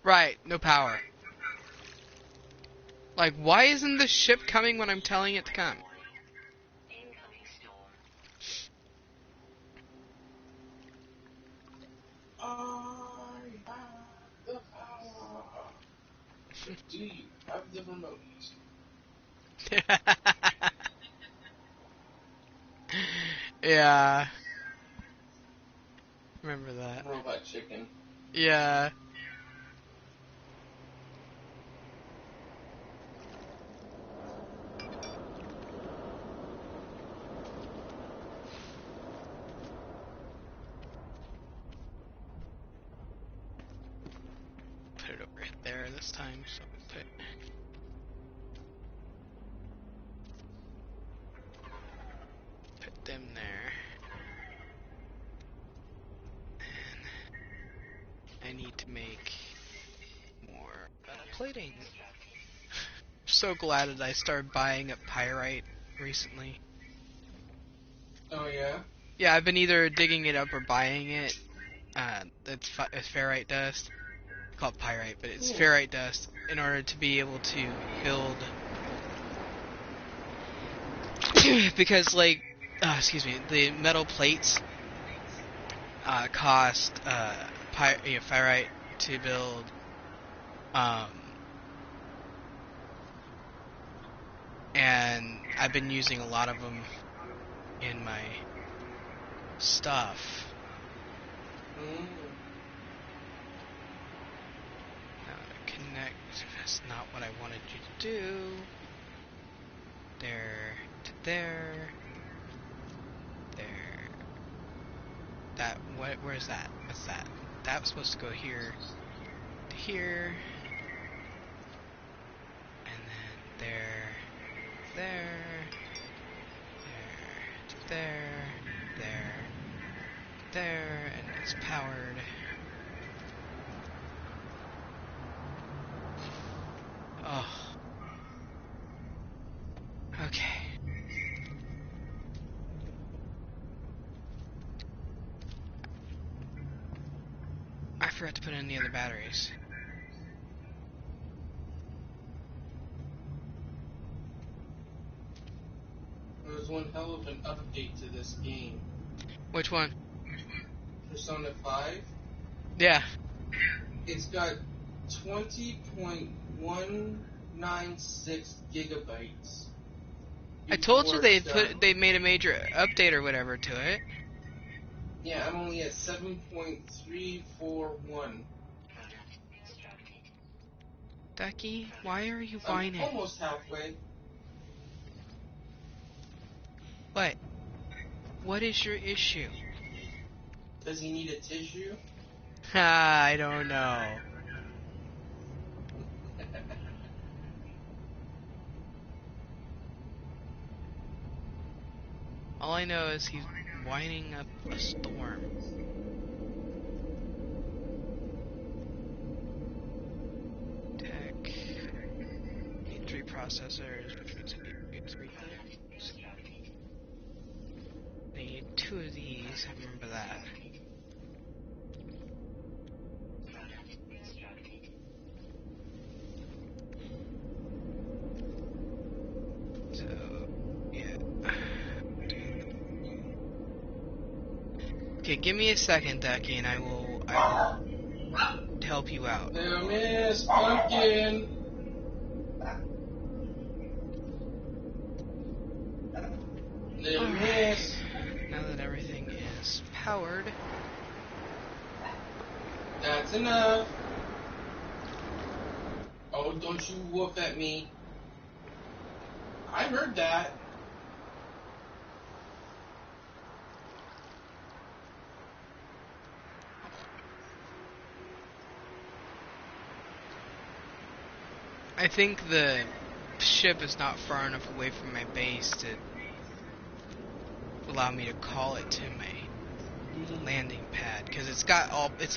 Right, no power. Like, why isn't the ship coming when I'm telling it to come? Incoming storm. I have the power. Do you have the remote? Yeah. Remember that. Robot chicken. Yeah. it over there this time, so I'll put them there. And I need to make more plating. So glad that I started buying up pyrite recently. Oh yeah? Yeah, I've been either digging it up or buying it. It's ferrite dust. It's called pyrite, but it's ferrite dust in order to be able to build. Because, like, the metal plates cost ferrite to build. And I've been using a lot of them in my stuff. Now to connect, that's not what I wanted you to do. There to there. There. That, where's that? What's that? That was supposed to go here to here. And then there, there, to there, there, and it's powered. Oh. Okay. I forgot to put in the other batteries. There's one hell of an update to this game. Which one? Persona 5. Yeah. It's got 20.196 gigabytes. I told you Before they made a major update or whatever to it. Yeah, I'm only at 7.341. Ducky, why are you whining? I'm almost halfway. What? What is your issue? Does he need a tissue? I don't know. All I know is he's whining up a storm. Tech. Need 3 processors, which means I need 3 things. I need 2 of these, I remember that. So, yeah. Okay, give me a second, Ducky, and I will help you out. There, Miss Pumpkin. Little miss. Now that everything is powered, That's enough. Oh, don't you whoop at me. I heard that. I think the ship is not far enough away from my base to allow me to call it to my landing pad, because it's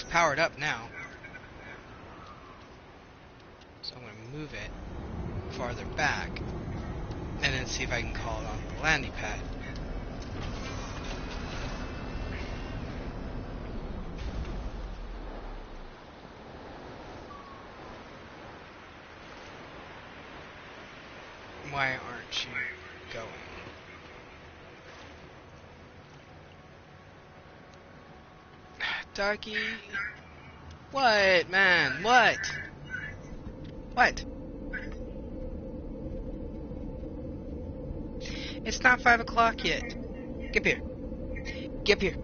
powered up now. So I'm gonna move it farther back and then see if I can call it on the landing pad. Why aren't you going? Darky? What, man? What? What? It's not 5 o'clock yet. Get up here. Get up here.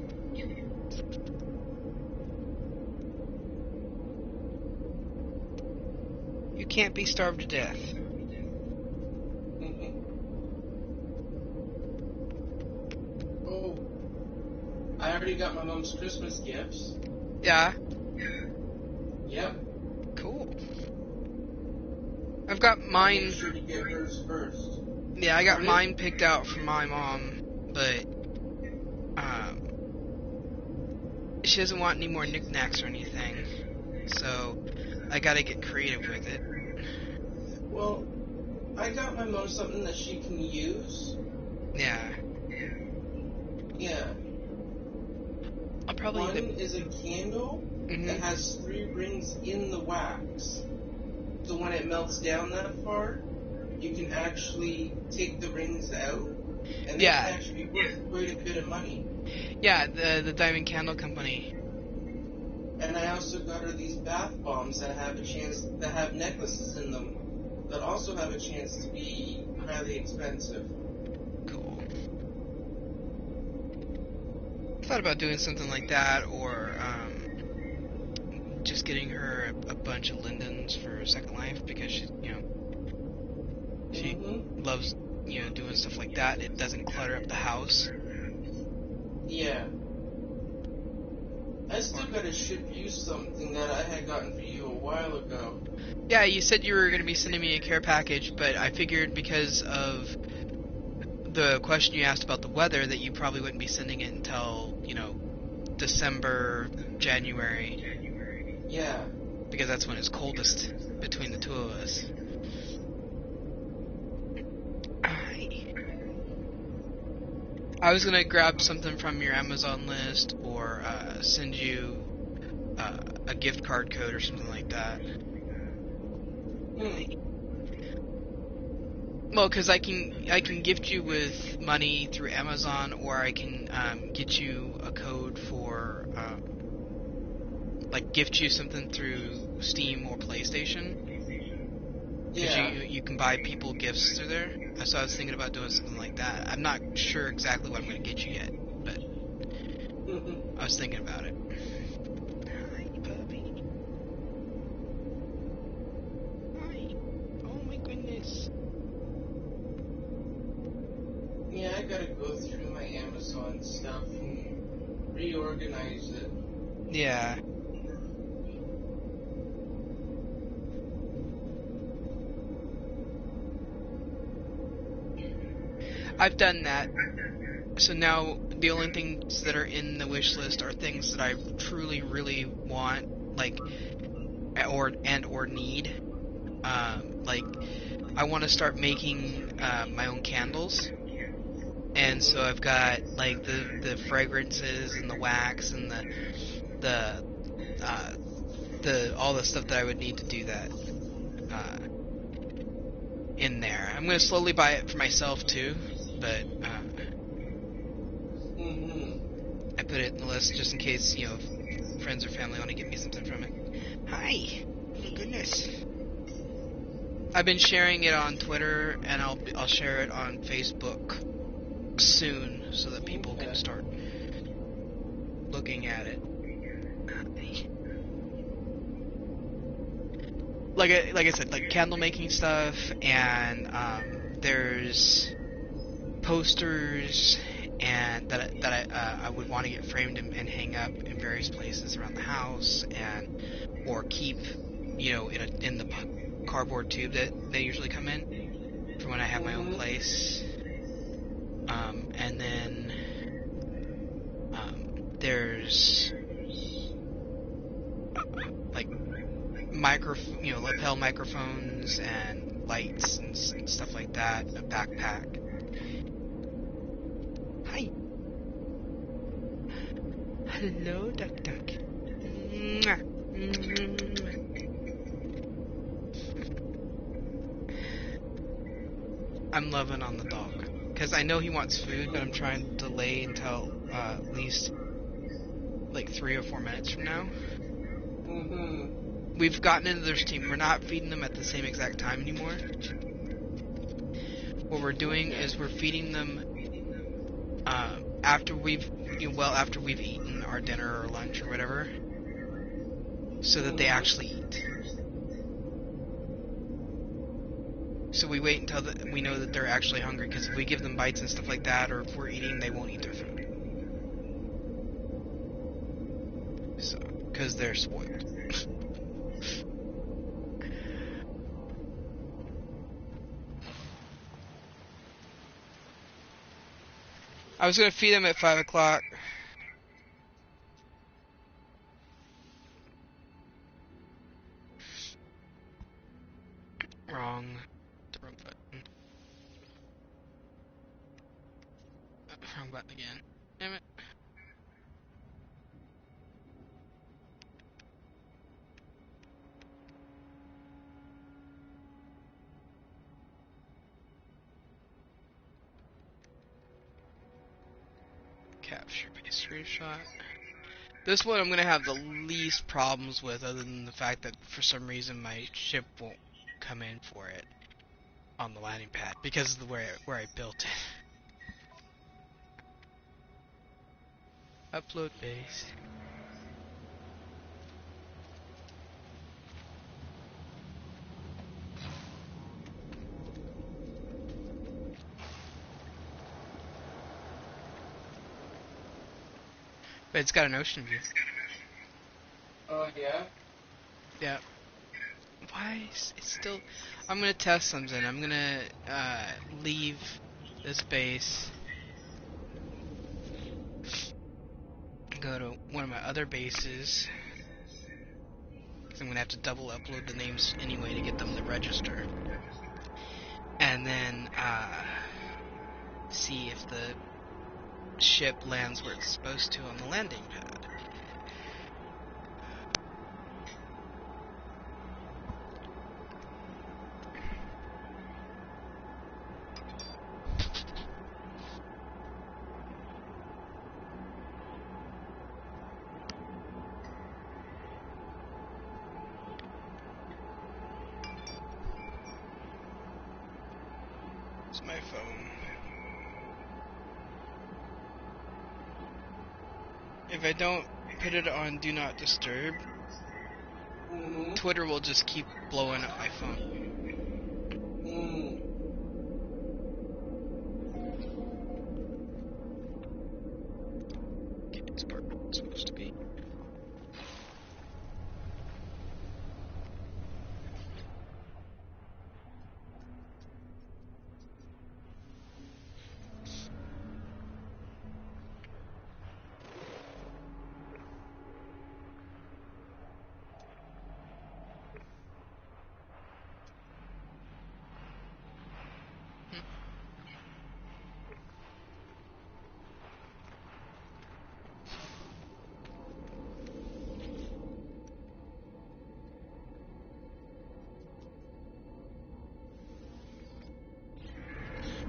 You can't be starved to death. Oh, I already got my mom's Christmas gifts. Yeah? Yep. Cool. I've got mine. Make sure to get hers first. Yeah, I got Pardon? mine picked out for my mom, but she doesn't want any more knickknacks or anything, so I gotta get creative with it. Well, I got my mom something that she can use. Yeah, Yeah. I'll probably One even. is a candle Mhm. that has 3 rings in the wax. So when it melts down that far, you can actually take the rings out, and Yeah. they can actually be worth quite a bit of money. Yeah, the Diamond Candle Company. And I also got her these bath bombs that have necklaces in them that also have a chance to be highly expensive. Cool. Thought about doing something like that, or just getting her a bunch of lindens for Second Life, because she loves doing stuff like that. It doesn't clutter up the house. Yeah. I still gotta ship you something that I had gotten for you a while ago. Yeah, you said you were going to be sending me a care package, but I figured because of the question you asked about the weather that you probably wouldn't be sending it until, December, January, Yeah. because that's when it's coldest between the two of us. I was going to grab something from your Amazon list, or send you a gift card code or something like that. Well, because I can gift you with money through Amazon, or I can get you a code for gift you something through Steam or PlayStation. Because Yeah. you can buy people gifts through there. So I was thinking about doing something like that. I'm not sure exactly what I'm going to get you yet, but I was thinking about it. Hi, puppy. Hi. Oh my goodness. Yeah, I gotta go through my Amazon stuff and reorganize it. Yeah. I've done that. So now the only things that are in the wish list are things that I truly, really want, or need. I want to start making my own candles, and so I've got the fragrances and the wax and the all the stuff that I would need to do that in there. I'm gonna slowly buy it for myself too, but I put it in the list just in case friends or family want to get me something from it. Hi. Oh my goodness. I've been sharing it on Twitter, and I'll share it on Facebook soon, so that people can start looking at it. Like I said, candle making stuff, and there's posters and that I would want to get framed and hang up in various places around the house, or keep in the cardboard tube that they usually come in for when I have my own place. And then there's lapel microphones and lights and stuff like that. A backpack. Hi. Hello, Duck Duck. Mwah. Mwah. I'm loving on the dog, because I know he wants food, but I'm trying to delay until at least 3 or 4 minutes from now. We've gotten into their routine. We're not feeding them at the same exact time anymore. What we're doing is we're feeding them after we've eaten our dinner or lunch or whatever, so that they actually eat. So we wait until we know that they're actually hungry, because if we give them bites and stuff like that, or if we're eating, they won't eat their food. So, because they're spoiled. I was gonna feed him at 5 o'clock. Wrong. The wrong button. Wrong button again. Damn it. Capture base screenshot. This one I'm gonna have the least problems with, other than the fact that for some reason my ship won't come in for it on the landing pad because of the where I built it. Upload base. But it's got an ocean view. Oh, yeah? Yeah. Why is it still... I'm gonna test something. I'm gonna leave this base. Go to one of my other bases. Because I'm gonna have to double upload the names anyway to get them to register. And then see if the ship lands where it's supposed to on the landing pad. It's my phone. If I don't put it on Do Not Disturb, Mm-hmm. Twitter will just keep blowing up my phone. Mm. Okay, it's part where it's supposed to be.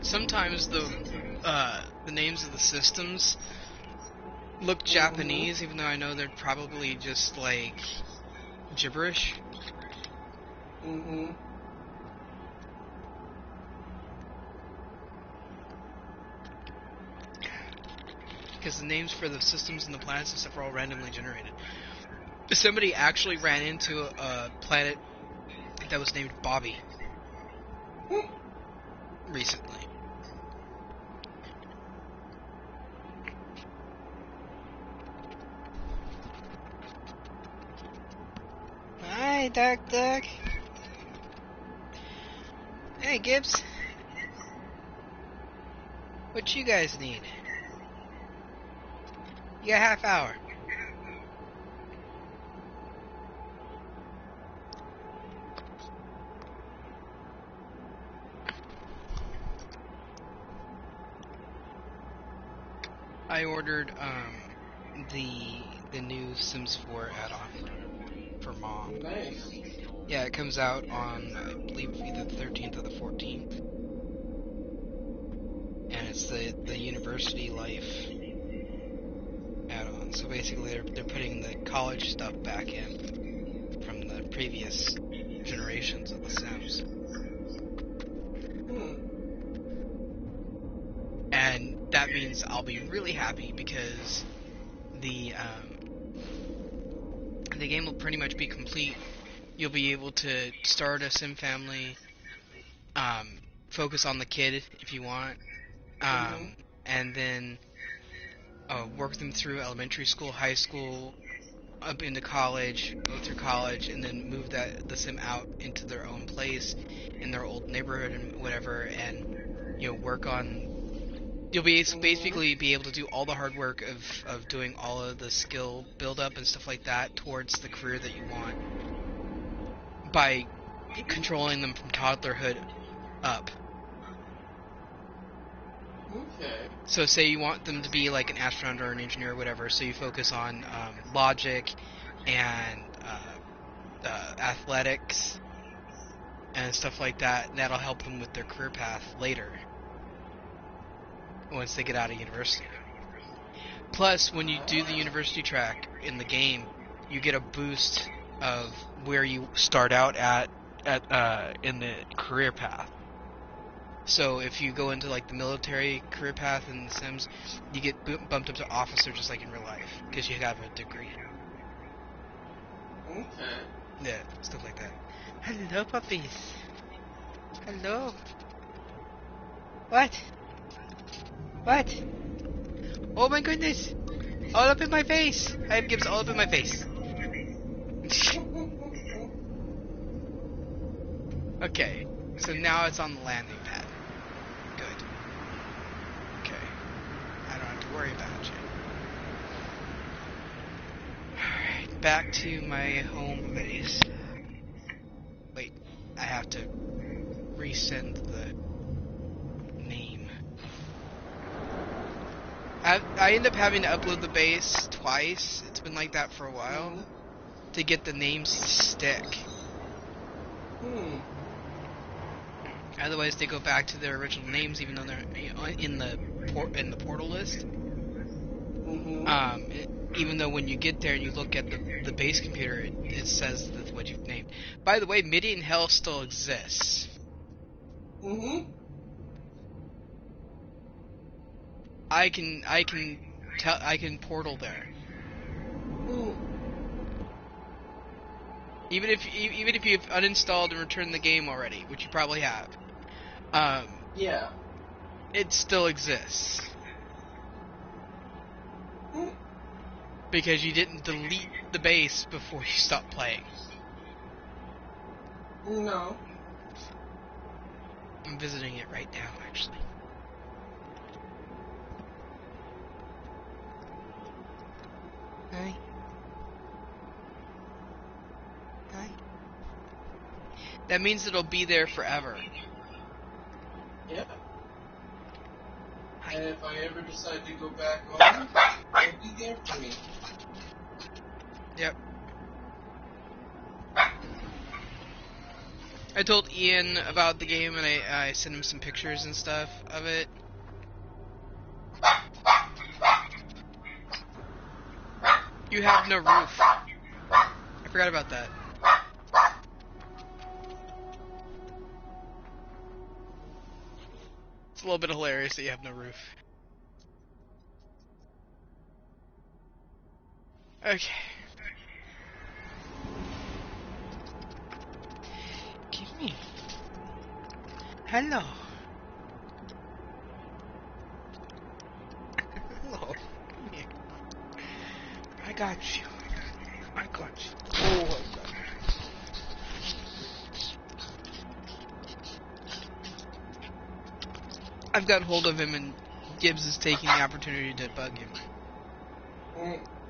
Sometimes the names of the systems look Japanese, even though I know they're probably just like gibberish. Mm-hmm. Because the names for the systems and the planets and stuff are all randomly generated. Somebody actually ran into a planet that was named Bobby recently. Hi, Dark Duck. Hey, Gibbs. What you guys need? You got a half hour. I ordered the new Sims 4 add-on for Mom. Nice. Yeah, it comes out on, I believe, either the 13th or the 14th. And it's the University Life add-on. So basically they're putting the college stuff back in from the previous generations of the Sims. Hmm. And that means I'll be really happy because the game will pretty much be complete. You'll be able to start a Sim family, focus on the kid if you want, and then work them through elementary school, high school, up into college, go through college, and then move the Sim out into their own place in their old neighborhood and whatever, and work on You'll be basically be able to do all the hard work of doing all of the skill build up and stuff like that towards the career that you want by controlling them from toddlerhood up. Okay. So say you want them to be like an astronaut or an engineer or whatever, so you focus on logic and athletics and stuff like that, and that'll help them with their career path later once they get out of university. Plus, when you do the university track in the game, you get a boost of where you start out at in the career path. So if you go into like the military career path in The Sims, you get bumped up to officer just like in real life because you have a degree. Okay. Yeah, stuff like that. Hello, puppies. Hello. What? What? Oh my goodness! All up in my face! I have Gibbs all up in my face. Okay, so now it's on the landing pad. Good. Okay. I don't have to worry about it. Alright, back to my home base. Wait, I have to resend the name. I end up having to upload the base twice. It's been like that for a while. To get the names to stick. Otherwise, they go back to their original names, even though they're in the portal list. Even though when you get there and you look at the base computer, it says that's what you've named. By the way, Midian Hell still exists. I can portal there. Even if you've uninstalled and returned the game already, which you probably have. Yeah. It still exists. Because you didn't delete the base before you stopped playing. No. I'm visiting it right now, actually. Hi. Hi. That means it'll be there forever. Yeah. And if I ever decide to go back on, it'll be there for me. Yep. I told Ian about the game and I sent him some pictures and stuff of it. You have no roof. I forgot about that. It's a little bit hilarious that you have no roof. Okay. Give me. Hello. Hello. Come here. I got you. I got you. Oh, I got you. I've got hold of him and Gibbs is taking the opportunity to bug him.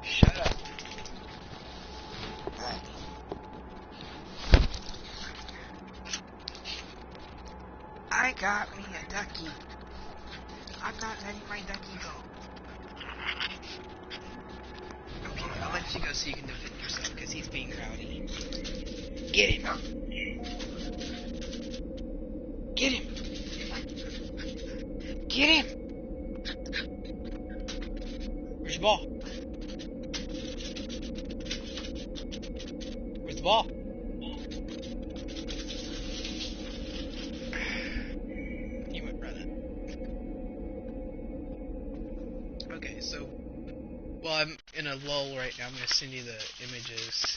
Shut up. I got me a ducky. I'm not letting my ducky go. Okay, I'll let you go so you can defend yourself, because he's being rowdy. Get him! Get him! Get him! Where's your ball? Where's the ball? He went running. Okay, so while I'm in a lull right now, I'm going to send you the images.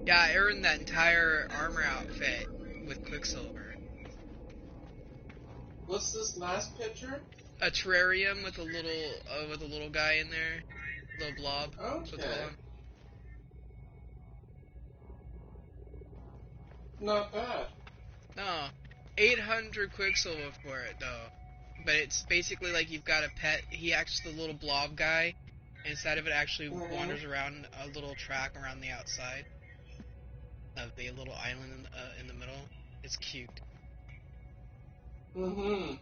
Yeah, I earned that entire armor outfit with Quicksilver. What's this last picture? A terrarium with a little guy in there, little blob. That's what they call Okay. him. Not bad. No, 800 Quicksilver for it though. But it's basically like you've got a pet. He acts the little blob guy. Inside of it, actually wanders around a little track around the outside of the little island in the middle. It's cute. Mm-hmm.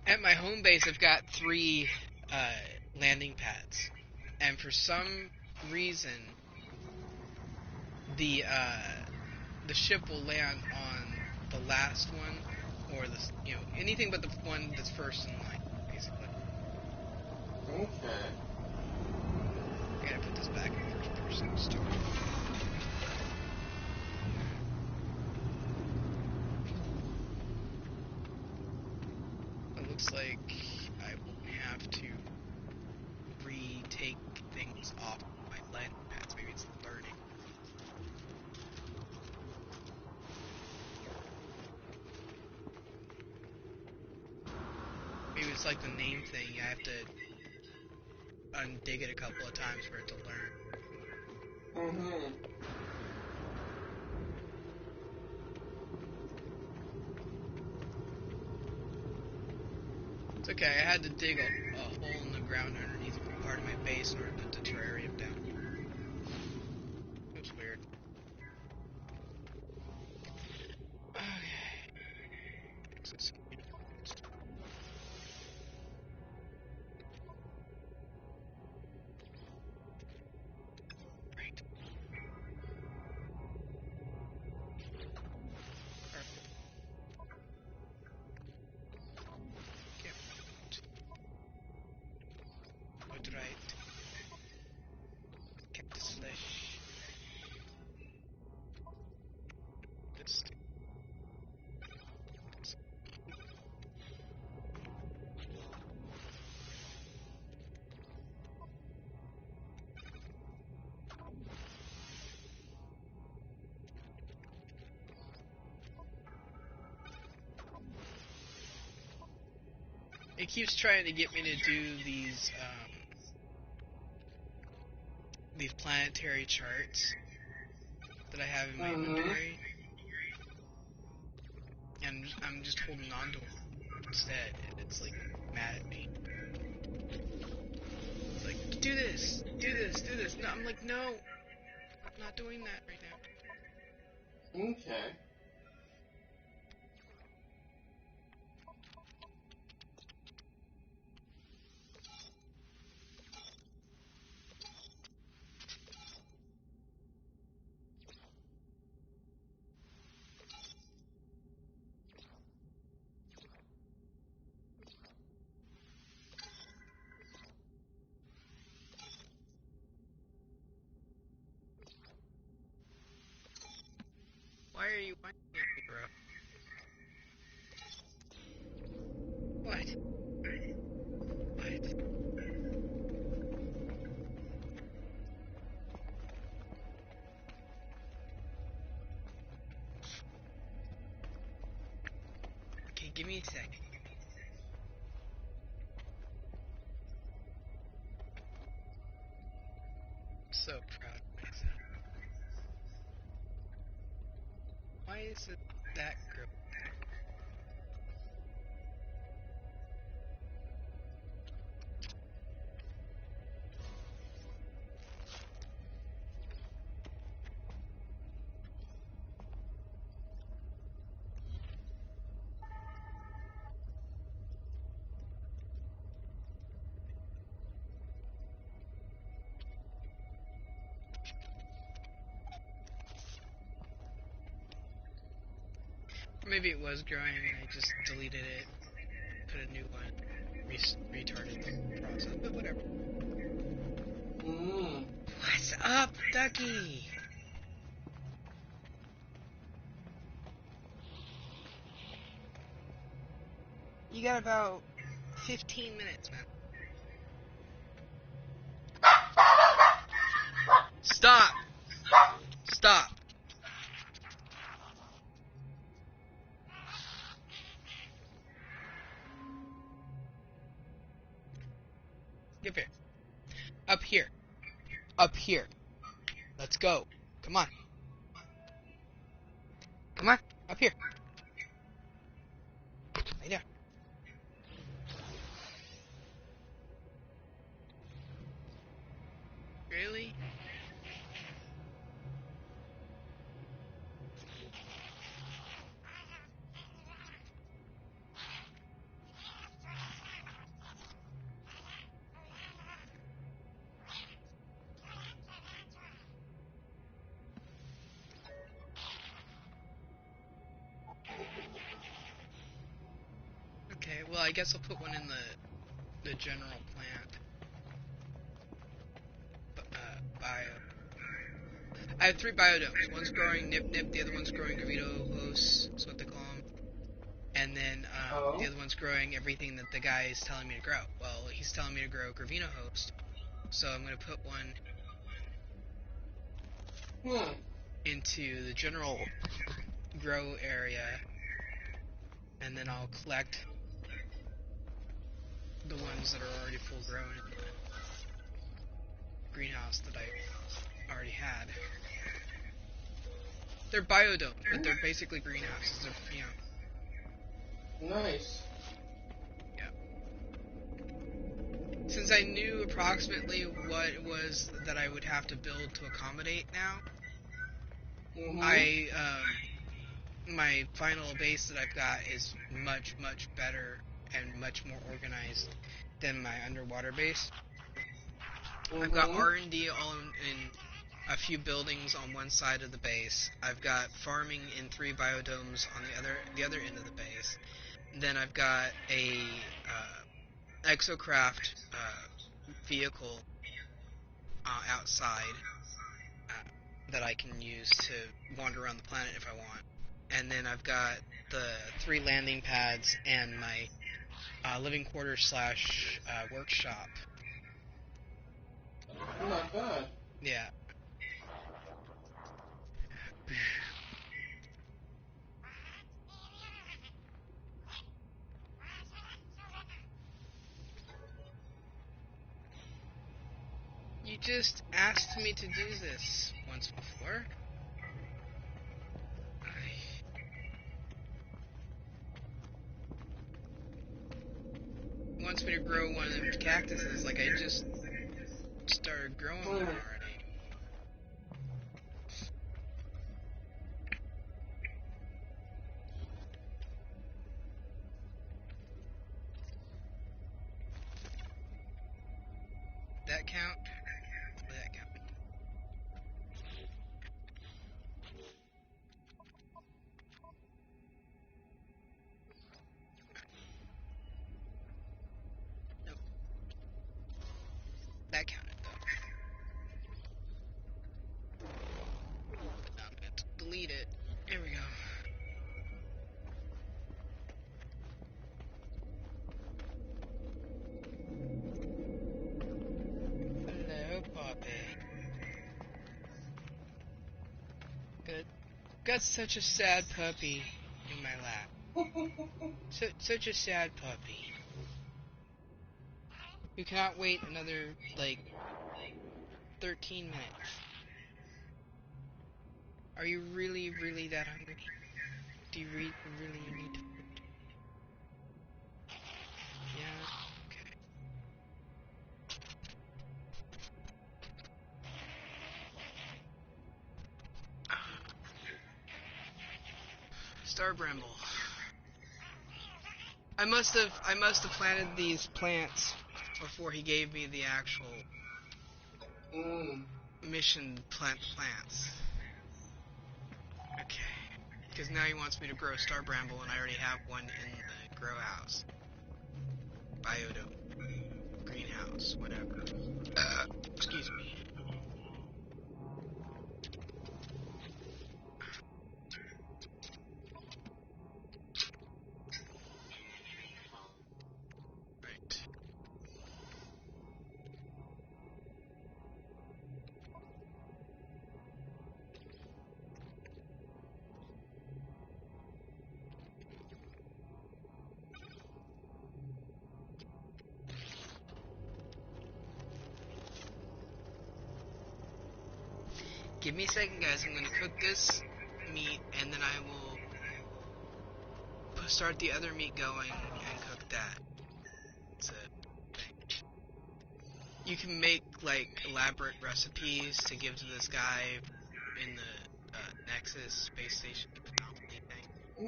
At my home base, I've got 3 landing pads, and for some reason, the ship will land on the last one, or anything but the one that's first in line, basically. Okay. I gotta put this back in first person. Stupid. It looks like I will have to retake things off my landing pads. Maybe it's learning. Maybe it's like the name thing. I have to undig it a couple of times for it to learn. Mm-hmm. It's okay, I had to dig a hole in the ground underneath part of my base in order to put the terrarium down. It was weird. Okay. Right. Perfect. Okay. Wood right. Cactus flesh. This. It keeps trying to get me to do these planetary charts that I have in my inventory, and I'm just holding on to them instead, and it's like mad at me. It's like, do this, do this, do this. No, I'm like, no, I'm not doing that right now. Okay. Why are you whining at me, bro? What? What? Okay, give me a second. I'm so proud of myself. Why is it that girl? Maybe it was growing and I just deleted it, put a new one, retarded the process, but whatever. What's up, Ducky? You got about 15 minutes, man. Stop! Stop! Get here. Up here. Up here. Let's go. Come on. Come on. Up here. Right there. Really? Okay, well, I guess I'll put one in the general plant. Bio. I have 3 biodomes. One's growing Nip Nip, the other one's growing Gravito Hosts, that's what they call them. And then the other one's growing everything that the guy is telling me to grow. Well, he's telling me to grow Gravino Host, so I'm going to put one into the general grow area, and then I'll collect the ones that are already full grown in the greenhouse that I already had. They're biodomes, but they're basically greenhouses. They're, you know. Nice. Yeah. Since I knew approximately what it was that I would have to build to accommodate now, my final base that I've got is much, much better and much more organized than my underwater base. I've got R&D all in a few buildings on one side of the base. I've got farming in 3 biodomes on the other end of the base. Then I've got a exocraft vehicle outside that I can use to wander around the planet if I want. And then I've got the 3 landing pads and my living quarters / workshop. Not bad. Yeah. You just asked me to do this once before. He wants me to grow one of them cactuses, like I just started growing them already. That count? That count. Nope. That counted though. But now I'm going to delete it. Here we go. Hello, Poppy. Good. Got such a sad puppy in my lap. Such a sad puppy. You cannot wait another, like, 13 minutes. Are you really, really that hungry? Do you really need food? Yeah? Okay. Star Bramble. I must have planted these plants before he gave me the actual mission plants. Okay. Because now he wants me to grow Star Bramble and I already have one in the grow house. Biodome. Greenhouse. Whatever. Excuse me. Give me a second, guys. I'm gonna cook this meat, and then I will start the other meat going and cook that. It's a thing. You can make like elaborate recipes to give to this guy in the Nexus space station anomaly thing.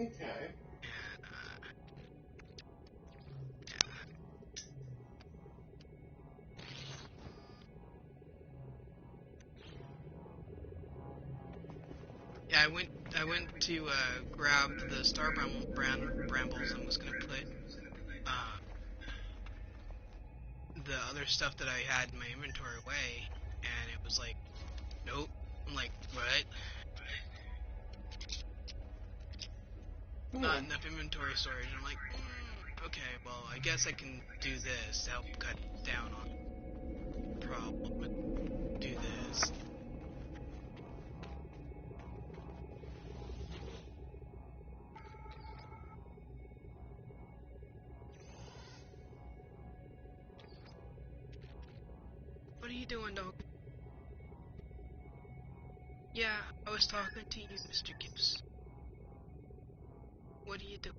Okay. And yeah, I went to grab the Star Brambles and was gonna put the other stuff that I had in my inventory away, and it was like, nope. I'm like, what? Not enough inventory storage. I'm like, okay, well, I guess I can do this to help cut down on the problem. Do this. What are you doing, dog? Yeah, I was talking to you, Mr. Gibbs. What are you doing?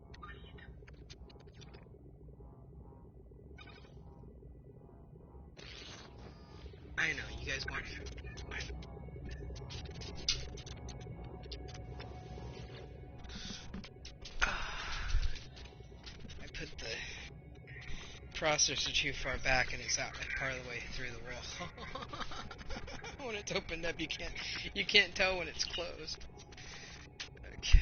I know, you guys want food. I know. I put the processor too far back and it's out like part of the way through the wall. When it's opened up, you can't tell when it's closed. Okay.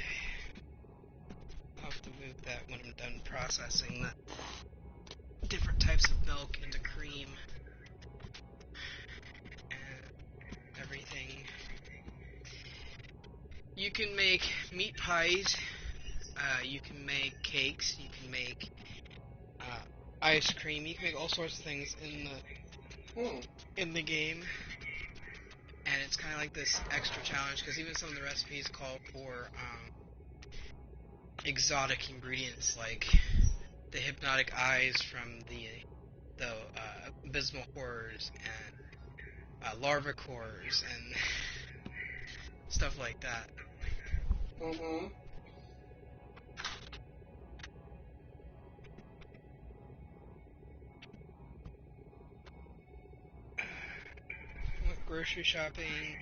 I'll have to move that when I'm done processing the different types of milk into cream and everything. You can make meat pies, you can make cakes, you can make ice cream, you can make all sorts of things in the game. And it's kind of like this extra challenge because even some of the recipes call for exotic ingredients like the hypnotic eyes from the abysmal horrors and larva cores and stuff like that. Mm-hmm. Went grocery shopping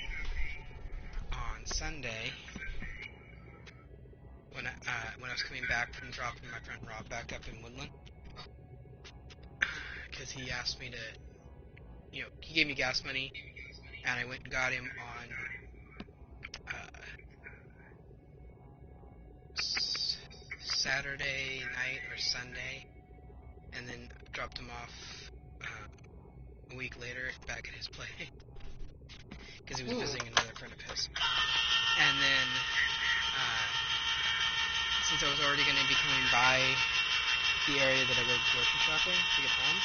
on Sunday when I was coming back from dropping my friend Rob back up in Woodland, because he asked me to, he gave me gas money, and I went and got him on Saturday night or Sunday, and then dropped him off a week later back at his place because he was visiting another friend of his. And then since I was already going to be coming by the area that I go grocery shopping to get home,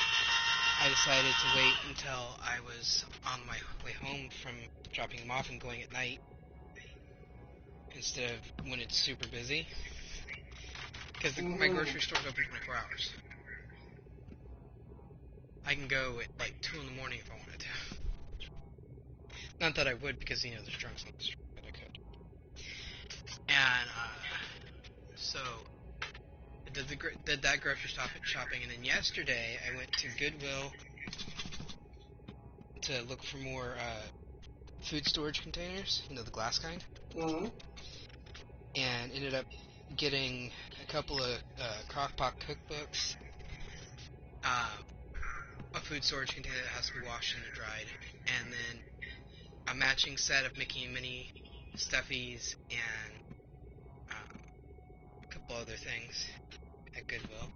I decided to wait until I was on my way home from dropping him off and going at night instead of when it's super busy, because my grocery store's open 24 hours. I can go at like 2 in the morning if I wanted to. Not that I would, because there's drunks on the street, but I could. And so I did that grocery shopping, and then yesterday I went to Goodwill to look for more food storage containers, the glass kind. Mm-hmm. And ended up getting a couple of crockpot cookbooks, a food storage container that has to be washed and dried, and then a matching set of Mickey and Minnie stuffies and a couple other things at Goodwill.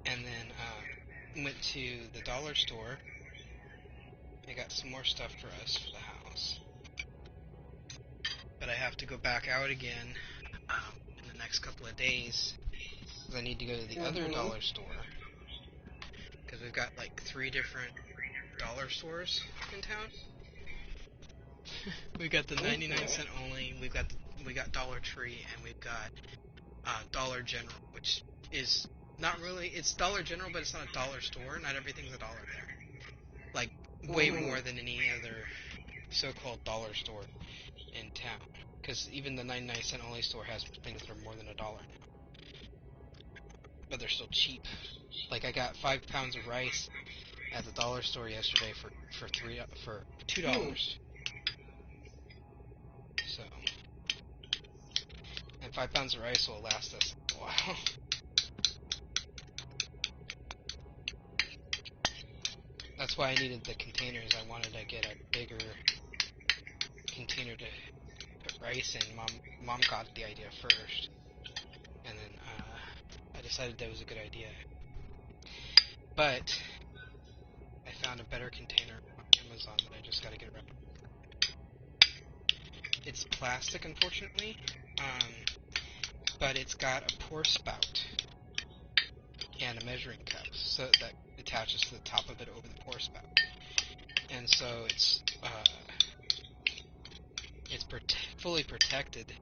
And then went to the dollar store. I got some more stuff for us for the house. But I have to go back out again in the next couple of days because I need to go to the other dollar store. Because we've got like 3 different dollar stores in town. We got the 99-cent only. We got Dollar Tree, and we've got Dollar General, which is not really. It's Dollar General, but it's not a dollar store. Not everything's a dollar there. Like way more than any other so-called dollar store in town. Because even the 99-cent only store has things that are more than $1 now. But they're still cheap. Like, I got 5 pounds of rice at the dollar store yesterday for $2. So, and 5 pounds of rice will last us a while. That's why I needed the containers. I wanted to get a bigger container to put rice in. Mom got the idea first, and then I decided that was a good idea. But I found a better container on Amazon that I just got to get around. It's plastic, unfortunately, but it's got a pour spout and a measuring cup, so that attaches to the top of it over the pour spout, and so it's fully protected,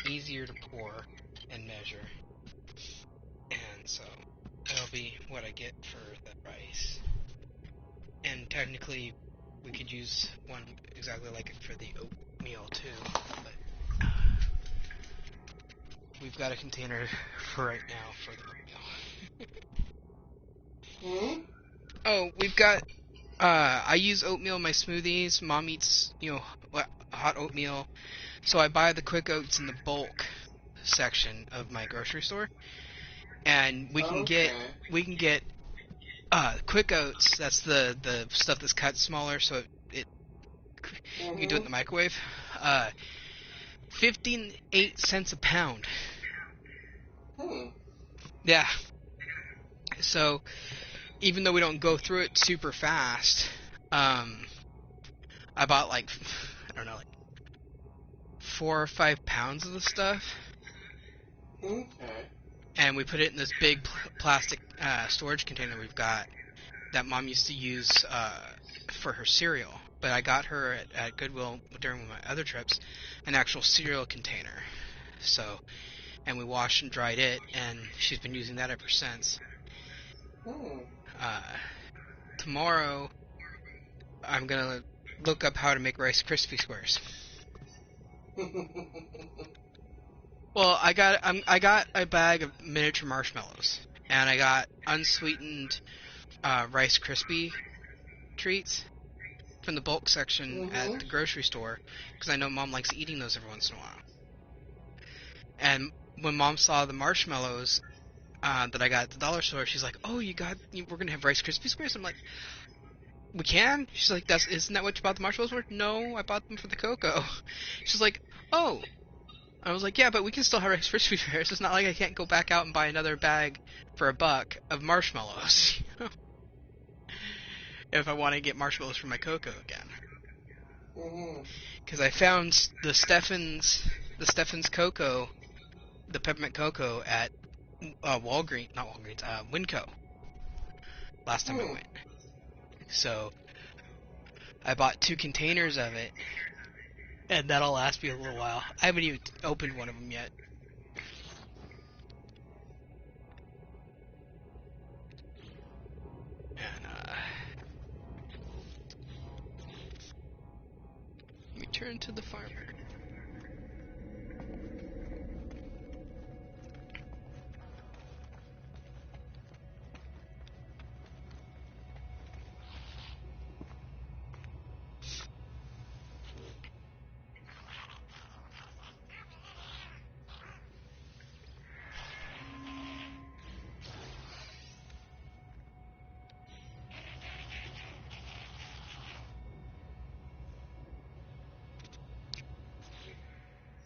easier to pour and measure, and so that'll be what I get for the rice. And technically, we could use one exactly like it for the oatmeal too, but we've got a container for right now for the oatmeal. Oh, we've got, I use oatmeal in my smoothies. Mom eats, hot oatmeal. So I buy the Quick Oats in the bulk section of my grocery store. And we can get Quick Oats. That's the stuff that's cut smaller, so you can do it in the microwave. 58 cents a pound. Yeah. So, even though we don't go through it super fast, I bought like 4 or 5 pounds of the stuff. Okay. And we put it in this big plastic storage container we've got that Mom used to use for her cereal. But I got her at Goodwill during my other trips an actual cereal container. So, and we washed and dried it, and she's been using that ever since. Tomorrow, I'm gonna look up how to make Rice Krispie squares. Well, I got a bag of miniature marshmallows, and I got unsweetened Rice Krispie treats from the bulk section at the grocery store, because I know Mom likes eating those every once in a while. And when Mom saw the marshmallows that I got at the dollar store, she's like, "Oh, we're gonna have Rice Krispie squares?" I'm like, "We can?" She's like, "Isn't that what you bought the marshmallows for?" "No, I bought them for the cocoa." She's like, "Oh." I was like, "Yeah, but we can still have Rice Krispie squares. It's not like I can't go back out and buy another bag for $1 of marshmallows, if I want to get marshmallows for my cocoa again." Because I found the Steffens cocoa, the peppermint cocoa at Winco. Last time I went. So I bought 2 containers of it, and that'll last me a little while. I haven't even opened one of them yet. And return to the farmer.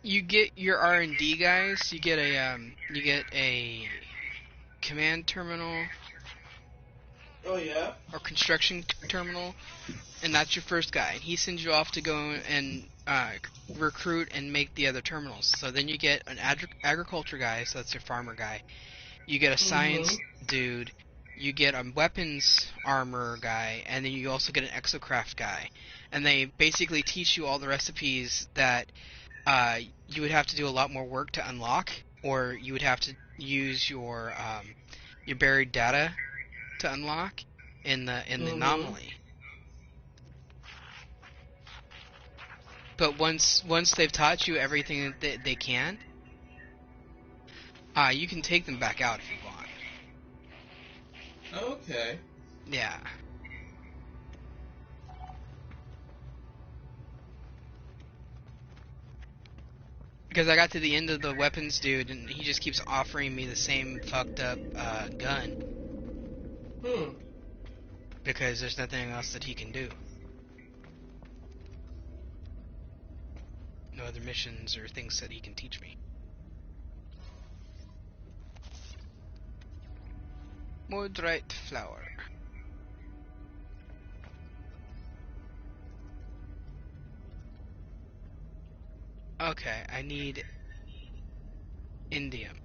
You get your R&D guys. You get a command terminal. Oh yeah. Or construction terminal, and that's your first guy. And he sends you off to go and recruit and make the other terminals. So then you get an agriculture guy. So that's your farmer guy. You get a science dude. You get a weapons armor guy, and then you also get an exocraft guy. And they basically teach you all the recipes that you would have to do a lot more work to unlock, or you would have to use your buried data to unlock in the anomaly. But once they've taught you everything that they can, you can take them back out if you want. Okay. Yeah. Because I got to the end of the weapons dude, and he just keeps offering me the same fucked up gun. Because there's nothing else that he can do. No other missions or things that he can teach me. Modrite flower. Okay, I need indium.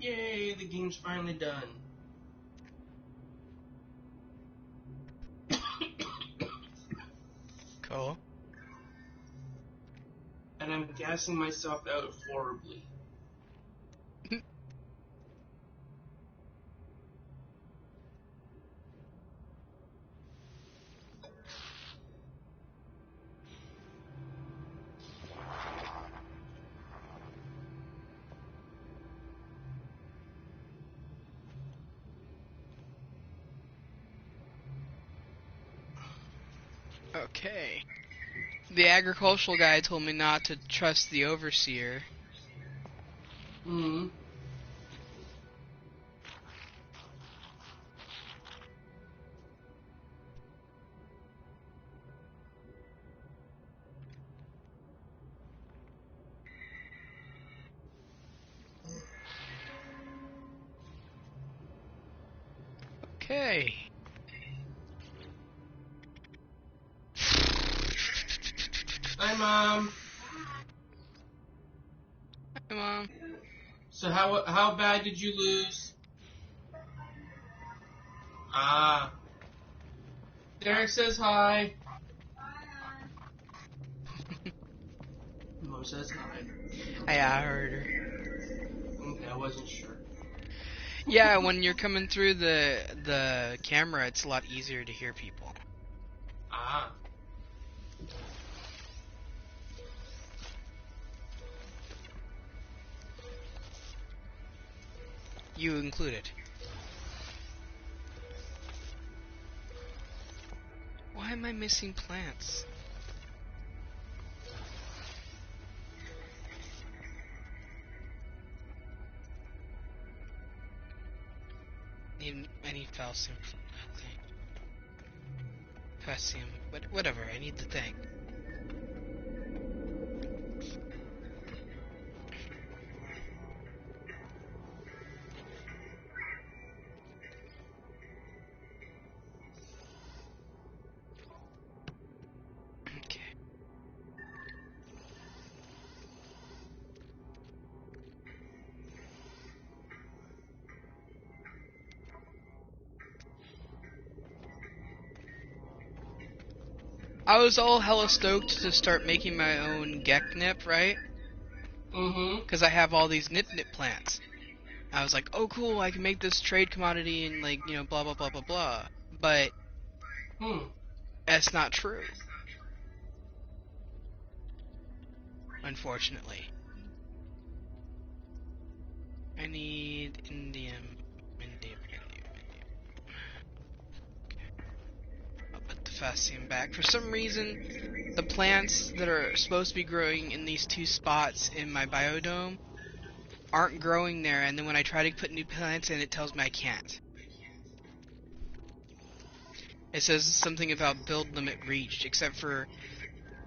Yay, the game's finally done. Cool. And I'm gassing myself out horribly. Okay. The agricultural guy told me not to trust the overseer. Okay. Hi, Mom. Hi, Mom. So how bad did you lose? Ah. Derek says hi. Mom says hi. Yeah, I heard her. Okay, I wasn't sure. Yeah, when you're coming through the camera, it's a lot easier to hear people. Ah. You included. Why am I missing plants? I need calcium. Okay. Potassium. Whatever, I need the thing. Okay. I was all hella stoked to start making my own Geknip, right? Because I have all these Nip plants. I was like, oh cool, I can make this trade commodity and like, you know, blah blah blah blah blah. But that's not true. Unfortunately. I need indium. Okay. I'll put the potassium back. For some reason, the plants that are supposed to be growing in these two spots in my biodome aren't growing there, and then when I try to put new plants in, it tells me I can't. It says something about build limit reached, except for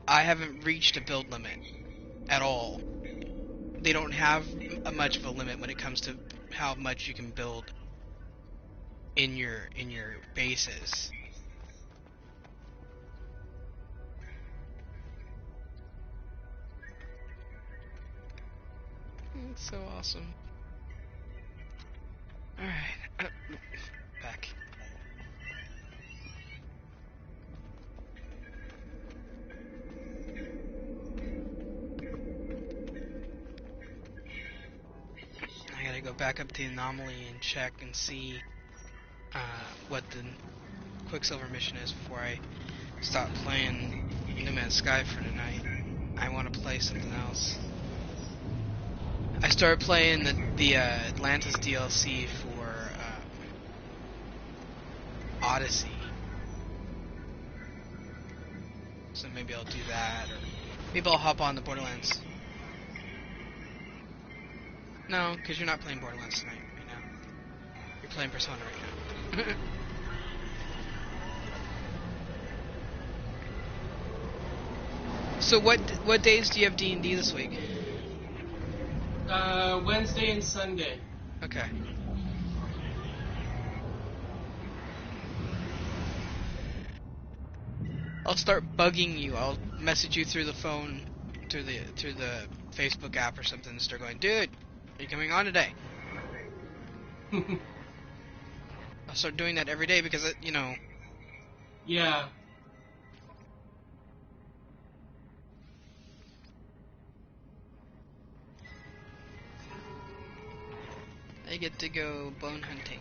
I haven't reached a build limit at all. They don't have much of a limit when it comes to how much you can build in your bases. It's so awesome. Alright, back. I gotta go back up to the anomaly and check and see what the Quicksilver mission is before I stop playing No Man's Sky for tonight. I want to play something else. I started playing the Atlantis DLC for Odyssey, so maybe I'll do that, or maybe I'll hop on the Borderlands. No, because you're not playing Borderlands tonight, right now. You're playing Persona right now. So what days do you have D&D this week? Wednesday and Sunday. Okay. I'll start bugging you. I'll message you through the phone, through the Facebook app or something, and start going, dude, are you coming on today? I'll start doing that every day because, you know. Yeah. I get to go bone hunting.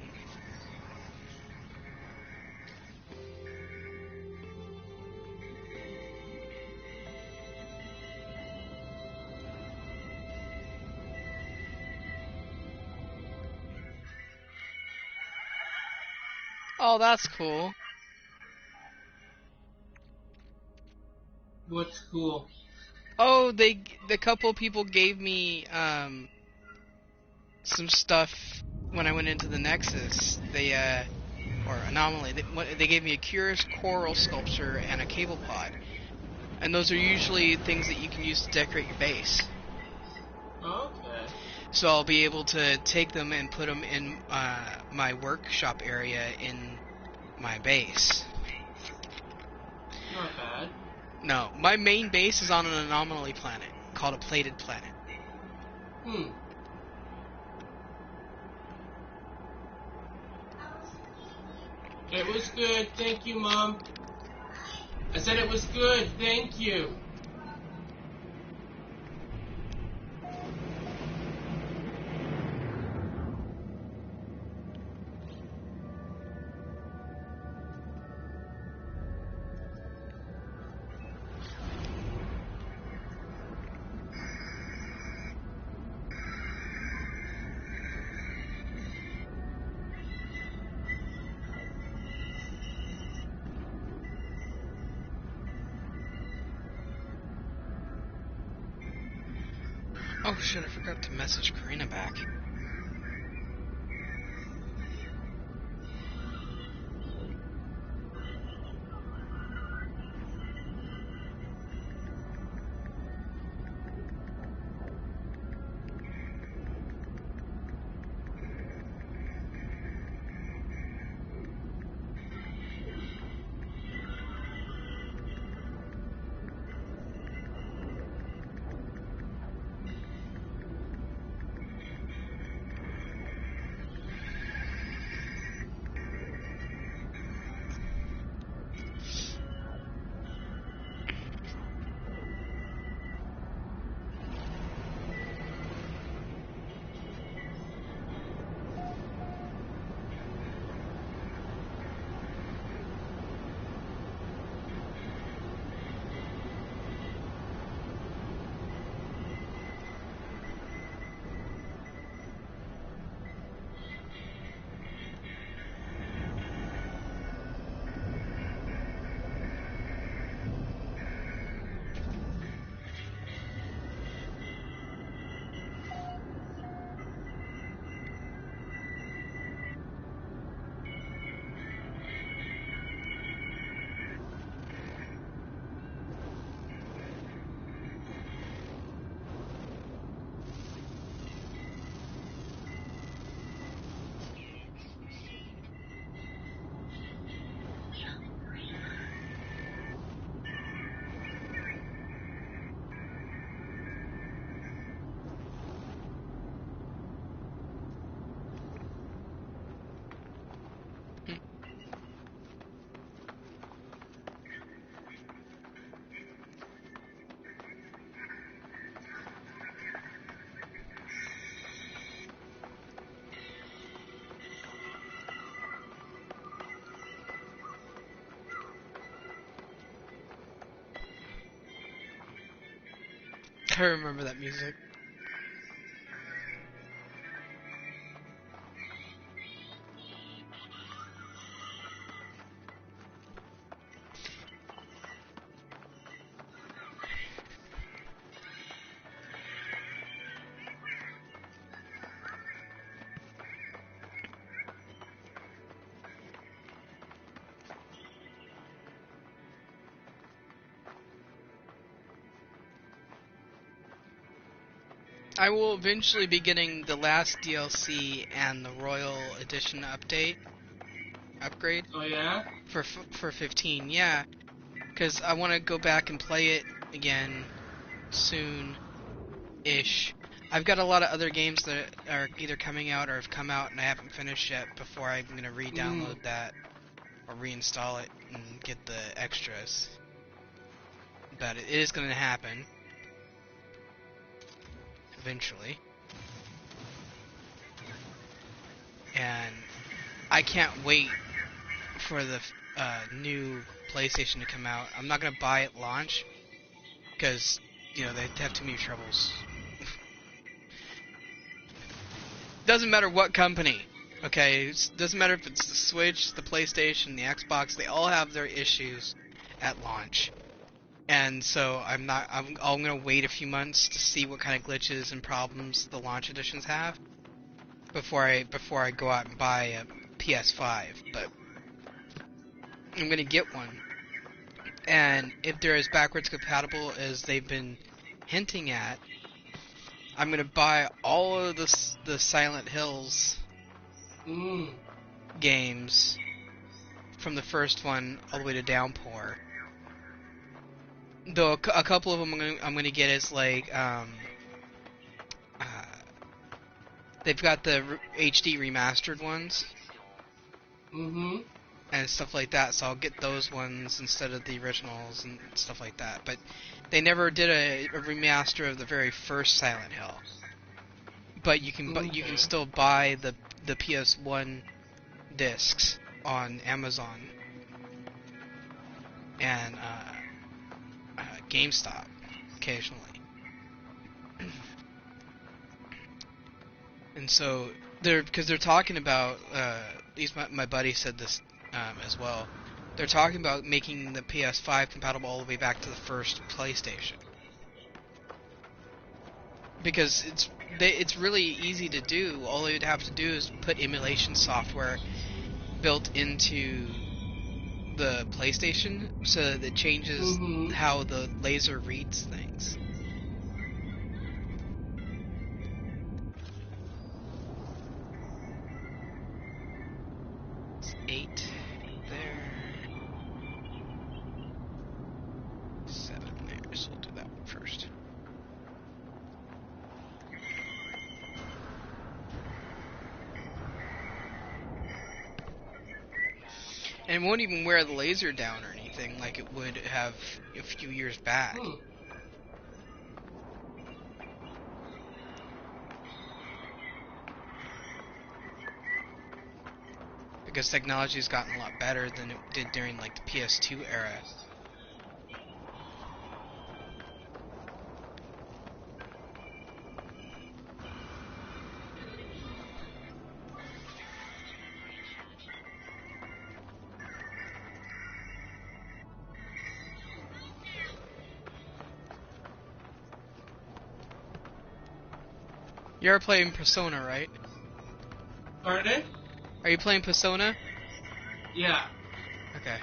Oh, that's cool. What's cool? Oh, the couple people gave me some stuff when I went into the Nexus. They or Anomaly. They gave me a Curious Coral Sculpture and a Cable Pod, and those are usually things that you can use to decorate your base. Okay. So I'll be able to take them and put them in my workshop area in my base. Not bad. No, my main base is on an anomaly planet called a plated planet. It was good, thank you, Mom. I said it was good, thank you. Oh shit, I forgot to message Karina back. I remember that music. I will eventually be getting the last DLC and the Royal Edition upgrade Oh yeah? for 15. Yeah, because I want to go back and play it again soon-ish. I've got a lot of other games that are either coming out or have come out and I haven't finished yet before I'm gonna re-download that or reinstall it and get the extras. But it is gonna happen eventually. And I can't wait for the new PlayStation to come out. I'm not gonna buy it launch because you know they have too many troubles. Doesn't matter what company, okay? It doesn't matter if it's the Switch, the PlayStation, the Xbox. They all have their issues at launch, and so I'm gonna wait a few months to see what kind of glitches and problems the launch editions have before I go out and buy a PS5. But I'm gonna get one, and if they're as backwards compatible as they've been hinting at, I'm gonna buy all of the Silent Hills games from the first one all the way to Downpour. Though a couple of them I'm gonna get is like they've got the HD remastered ones. And stuff like that, so I'll get those ones instead of the originals and stuff like that. But they never did a remaster of the very first Silent Hill. But you can still buy the PS1 discs on Amazon and GameStop occasionally. And so because they're talking about at least my buddy said this as well. They're talking about making the PS5 compatible all the way back to the first PlayStation. Because it's really easy to do. All you'd have to do is put emulation software built into the PlayStation so that it changes how the laser reads things. It's 8 there. 7 there, so we'll do that one first. And it won't even wear the laser down or anything like it would have a few years back. Because technology's gotten a lot better than it did during like the PS2 era. You're playing Persona, right? Pardon? Are you playing Persona? Yeah. Okay.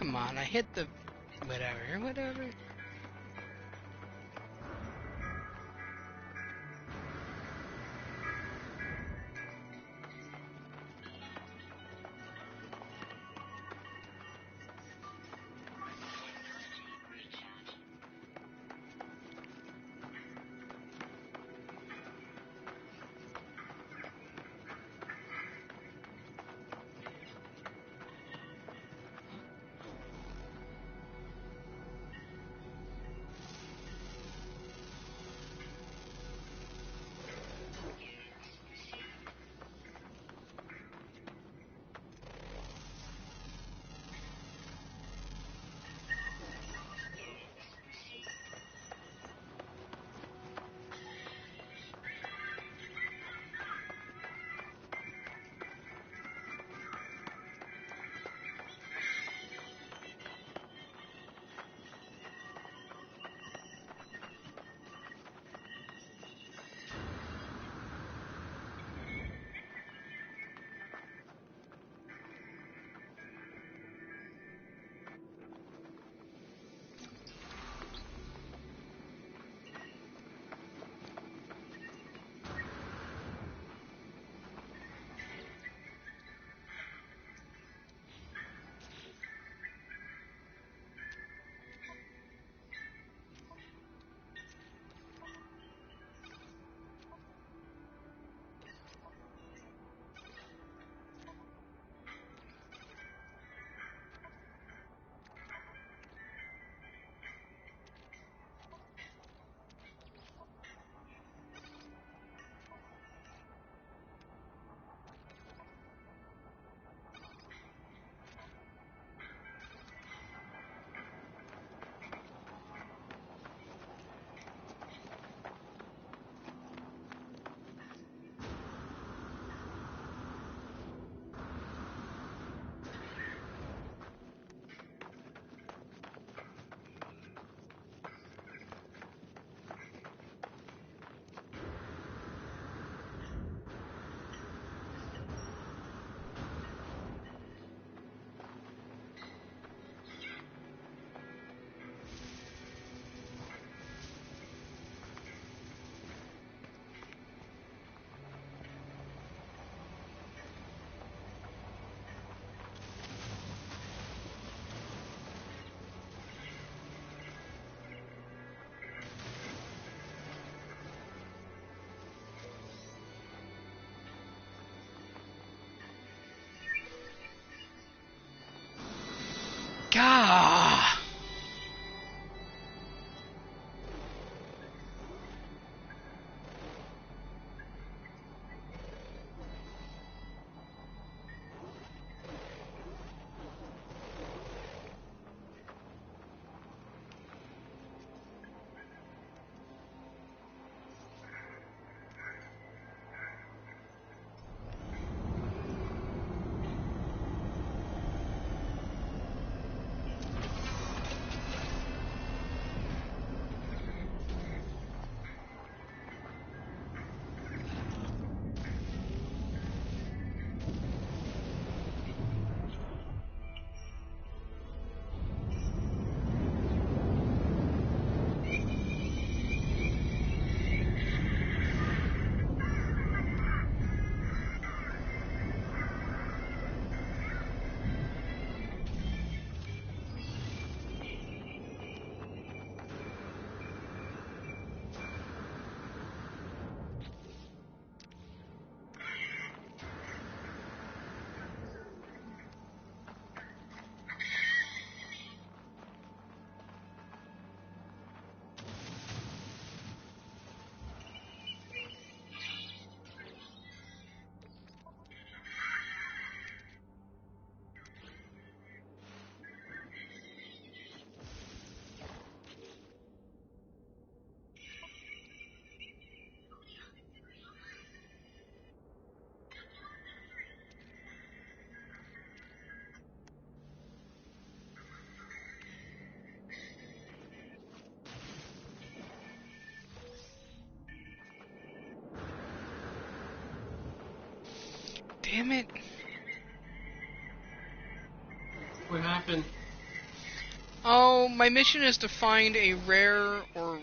Come on, I hit the... Whatever. Gah! Damn it. What happened? Oh, my mission is to find a rare or,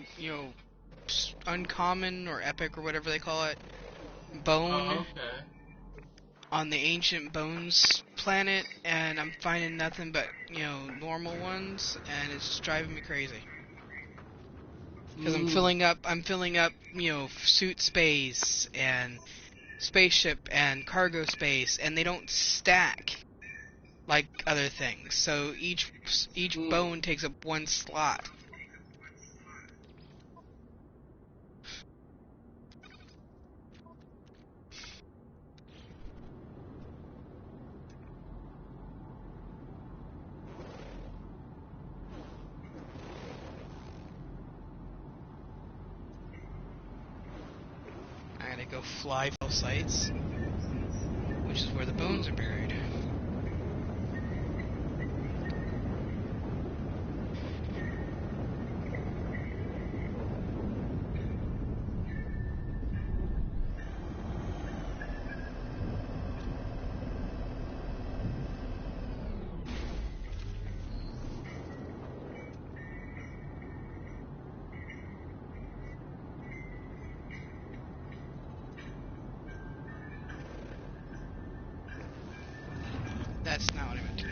uncommon or epic or whatever they call it, bone Oh, okay. on the Ancient Bones planet, and I'm finding nothing but, normal ones, and it's just driving me crazy. Because I'm filling up, suit space, and spaceship, and cargo space, and they don't stack like other things. So each bone takes up one slot. I gotta go fly all sites, which is where the bones are buried. That's not what I meant to do.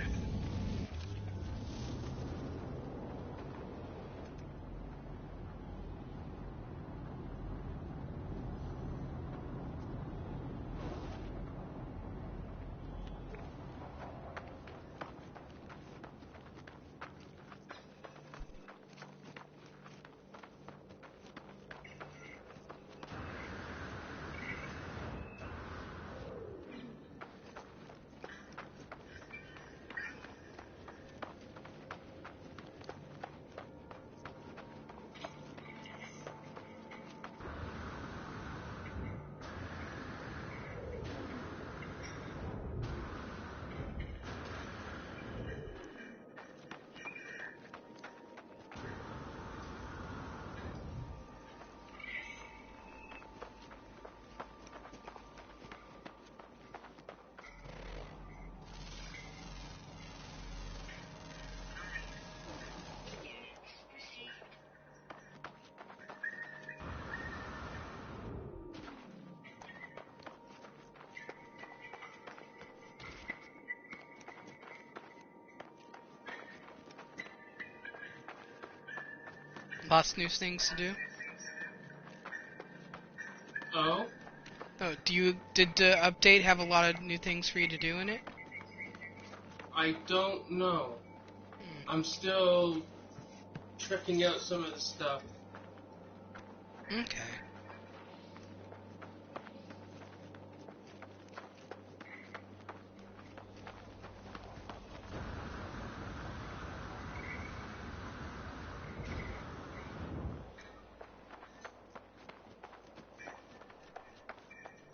Lots of new things to do. Oh? Oh, did the update have a lot of new things for you to do in it? I don't know. I'm still checking out some of the stuff. Okay.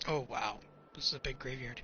Oh wow, this is a big graveyard.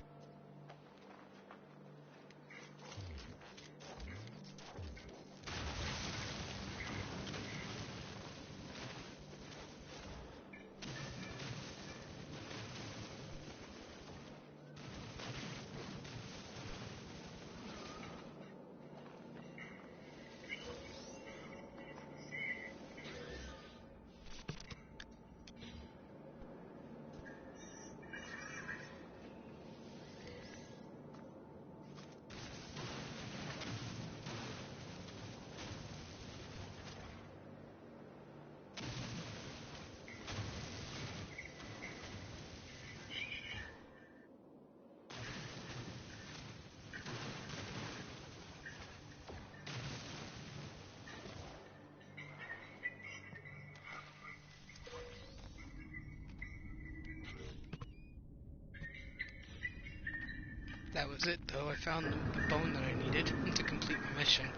That was it, though. I found the bone that I needed to complete my mission.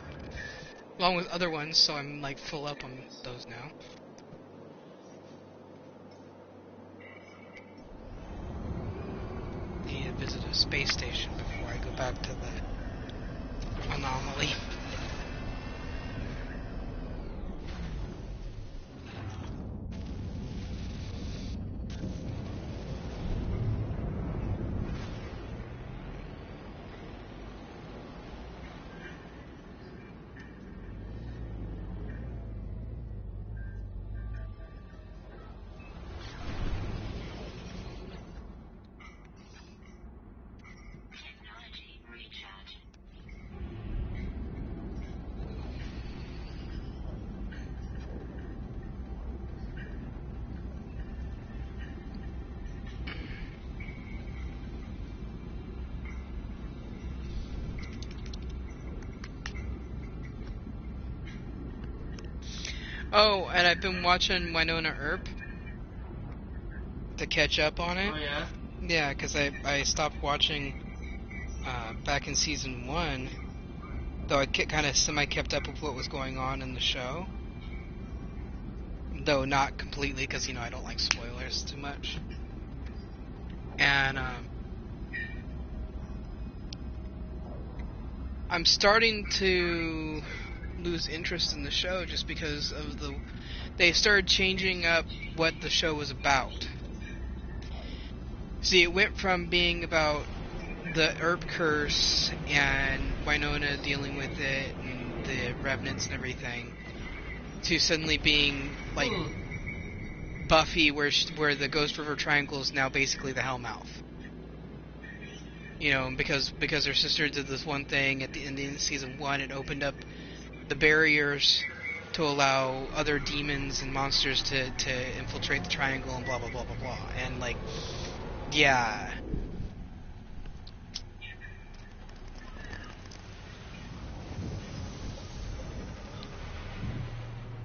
Along with other ones, so I'm like full up on those now. Need to visit a space station before I go back to the anomaly. Oh, and I've been watching Winona Earp to catch up on it. Oh yeah. Yeah, because I stopped watching back in season 1, though I kind of semi-kept up with what was going on in the show. Though not completely, because, you know, I don't like spoilers too much. And I'm starting to lose interest in the show just because of they started changing up what the show was about. See, it went from being about the Earp curse and Winona dealing with it and the revenants and everything, to suddenly being like Buffy, where the Ghost River Triangle is now basically the Hellmouth. You know, because her sister did this one thing at the end of season 1, it opened up the barriers to allow other demons and monsters to infiltrate the triangle and blah blah blah blah blah. And like, yeah.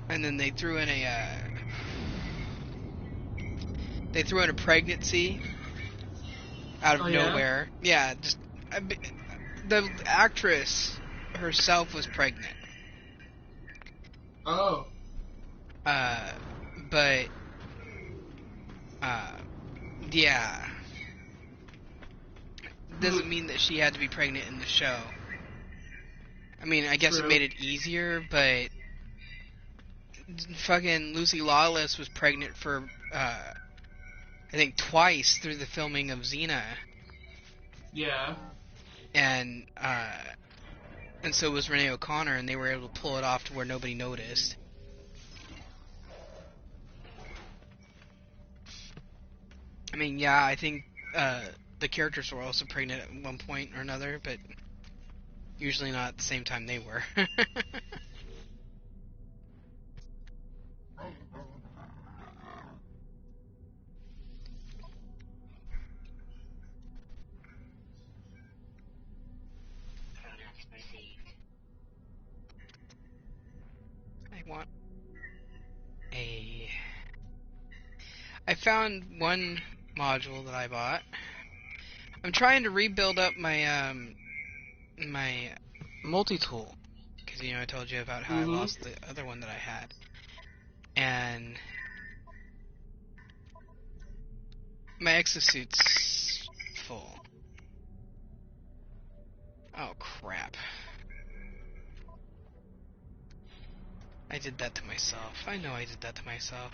And then they threw in a pregnancy out of nowhere. Yeah, just the actress herself was pregnant. Oh. But yeah, doesn't mean that she had to be pregnant in the show. I mean, I guess True. it made it easier, but fucking Lucy Lawless was pregnant for I think twice through the filming of Xena. Yeah. And so was Renee O'Connor, and they were able to pull it off to where nobody noticed. I mean, yeah, I think the characters were also pregnant at one point or another, but usually not at the same time they were. Product received. I want I found one module that I bought. I'm trying to rebuild up my my multi-tool, because, you know, I told you about how I lost the other one that I had. And my exosuit's full. Oh, crap. I did that to myself. I know I did that to myself.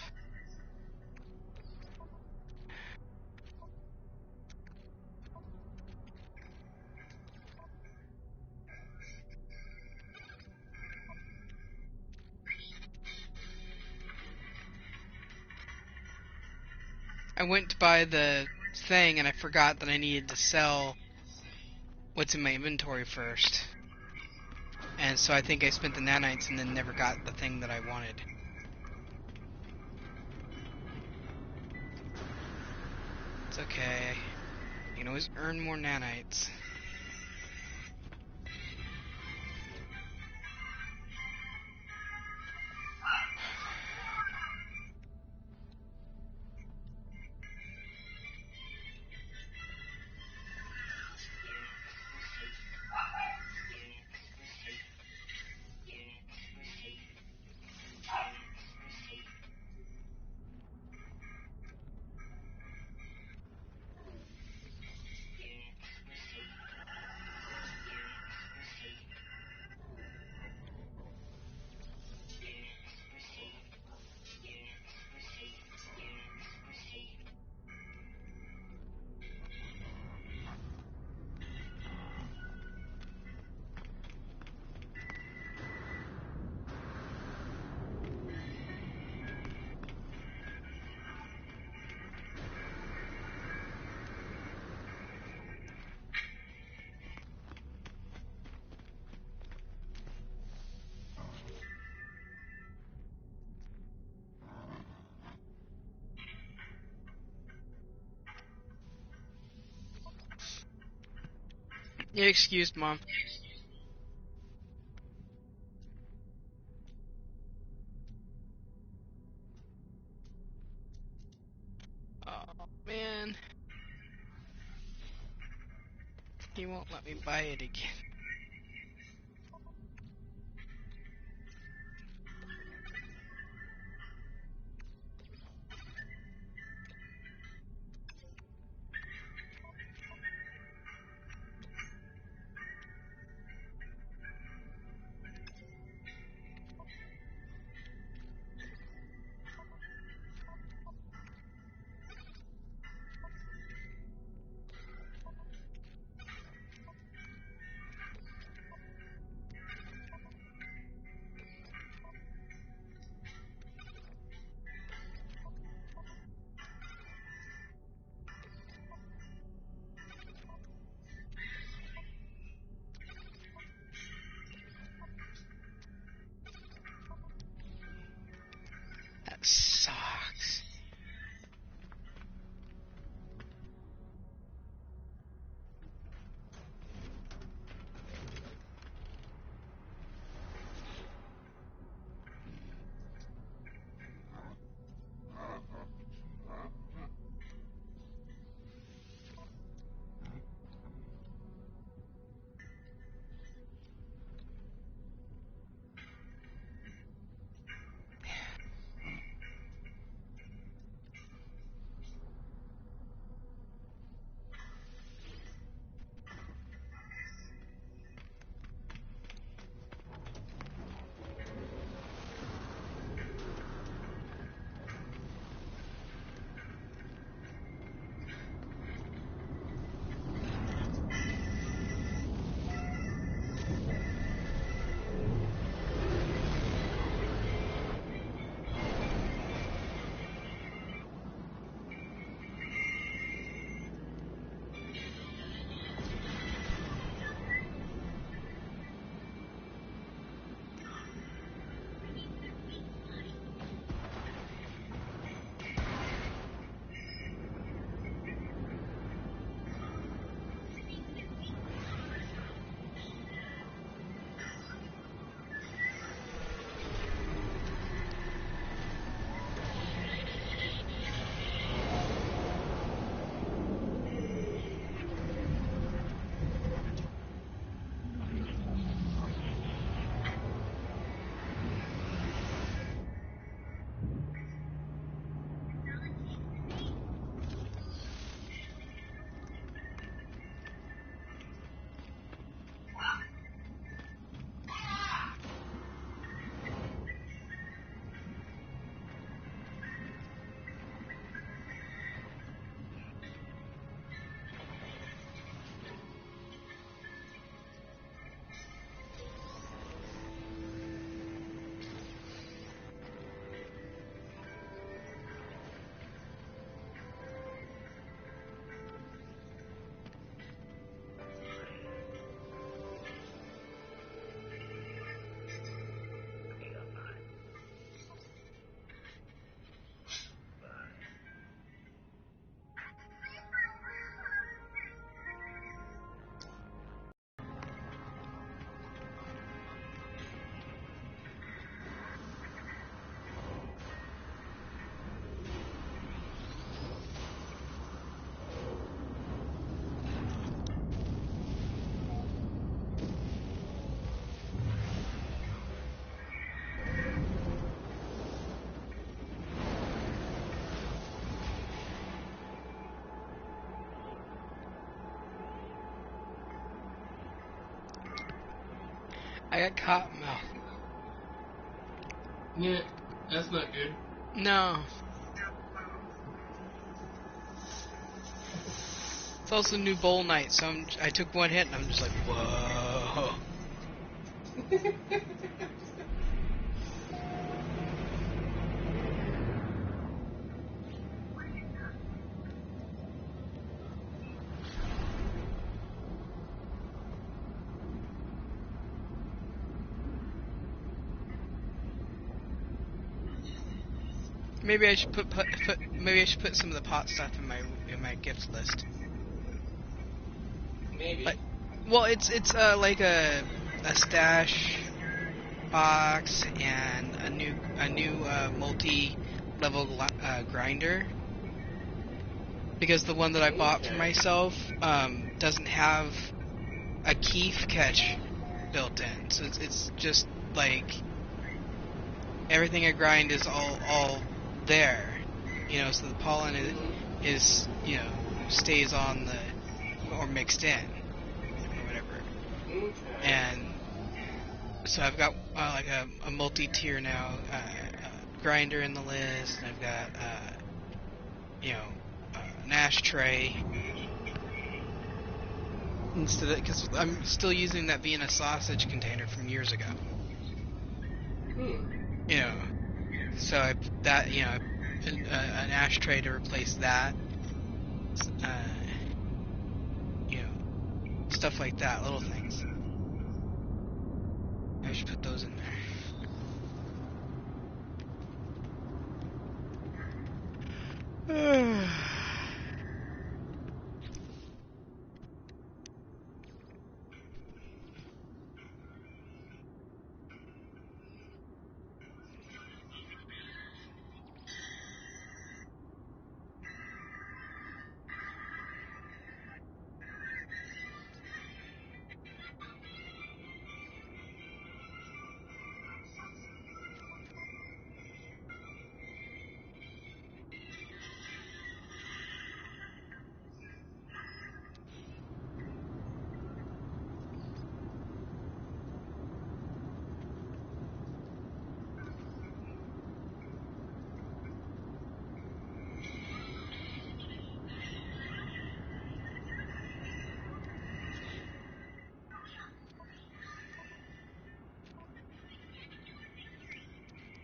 I went to buy the thing, and I forgot that I needed to sell what's in my inventory first. And so I think I spent the nanites and then never got the thing that I wanted. It's okay. You can always earn more nanites. You're excused, Mom. He won't let me buy it again. That sucks. I got cotton mouth. Yeah, that's not good. No. It's also new bowl night, so I took one hit and I'm just like, whoa. Maybe I should maybe I should put some of the pot stuff in my gift list. Maybe. Like, well, it's like a stash box and a new multi-level grinder, because the one that I bought for myself doesn't have a keef catch built in, so it's just like everything I grind is all there, so the pollen is stays on the or mixed in or whatever, Okay. and so I've got like a multi-tier now grinder in the list, and I've got an ashtray instead of, because I'm still using that Vienna sausage container from years ago. So an ashtray to replace that, stuff like that, little things. I should put those in there.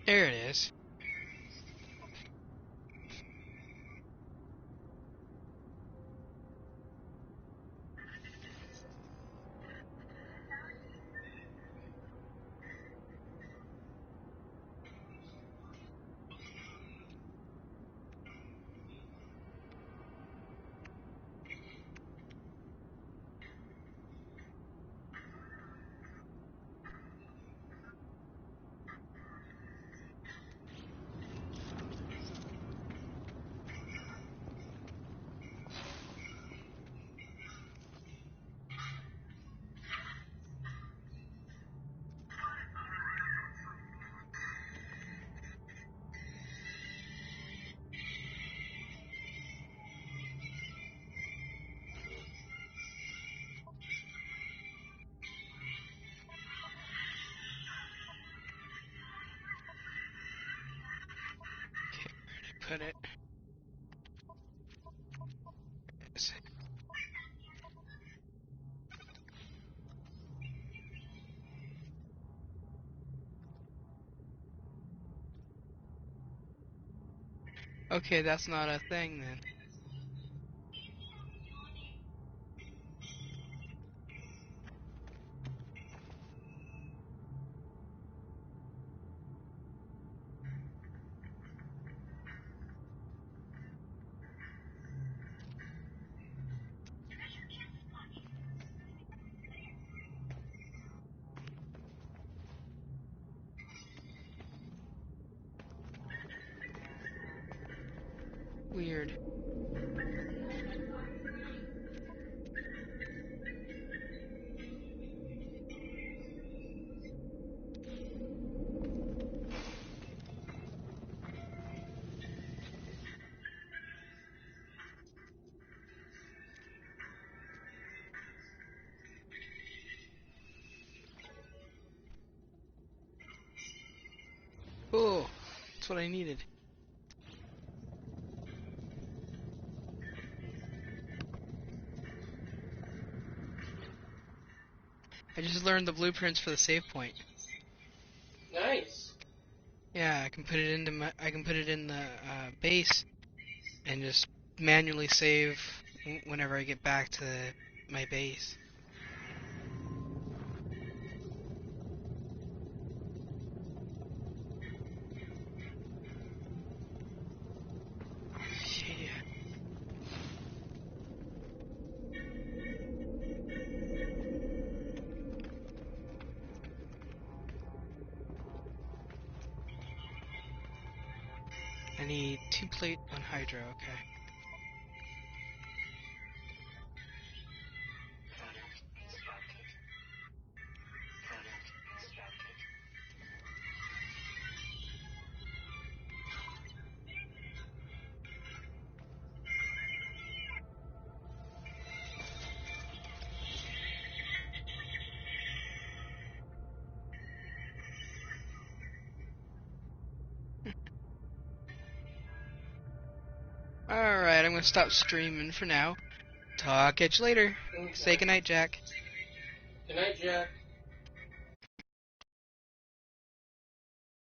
There it is. Okay, where did I put it? Okay, that's not a thing then. Weird. Oh, that's what I needed. I just learned the blueprints for the save point. Nice. Yeah, I can put it in the base and just manually save whenever I get back to my base. Yeah. I need 2 plate, 1 hydro, okay. gonna stop streaming for now. Talk at you later. Okay. Say goodnight, Jack. Good night, Jack.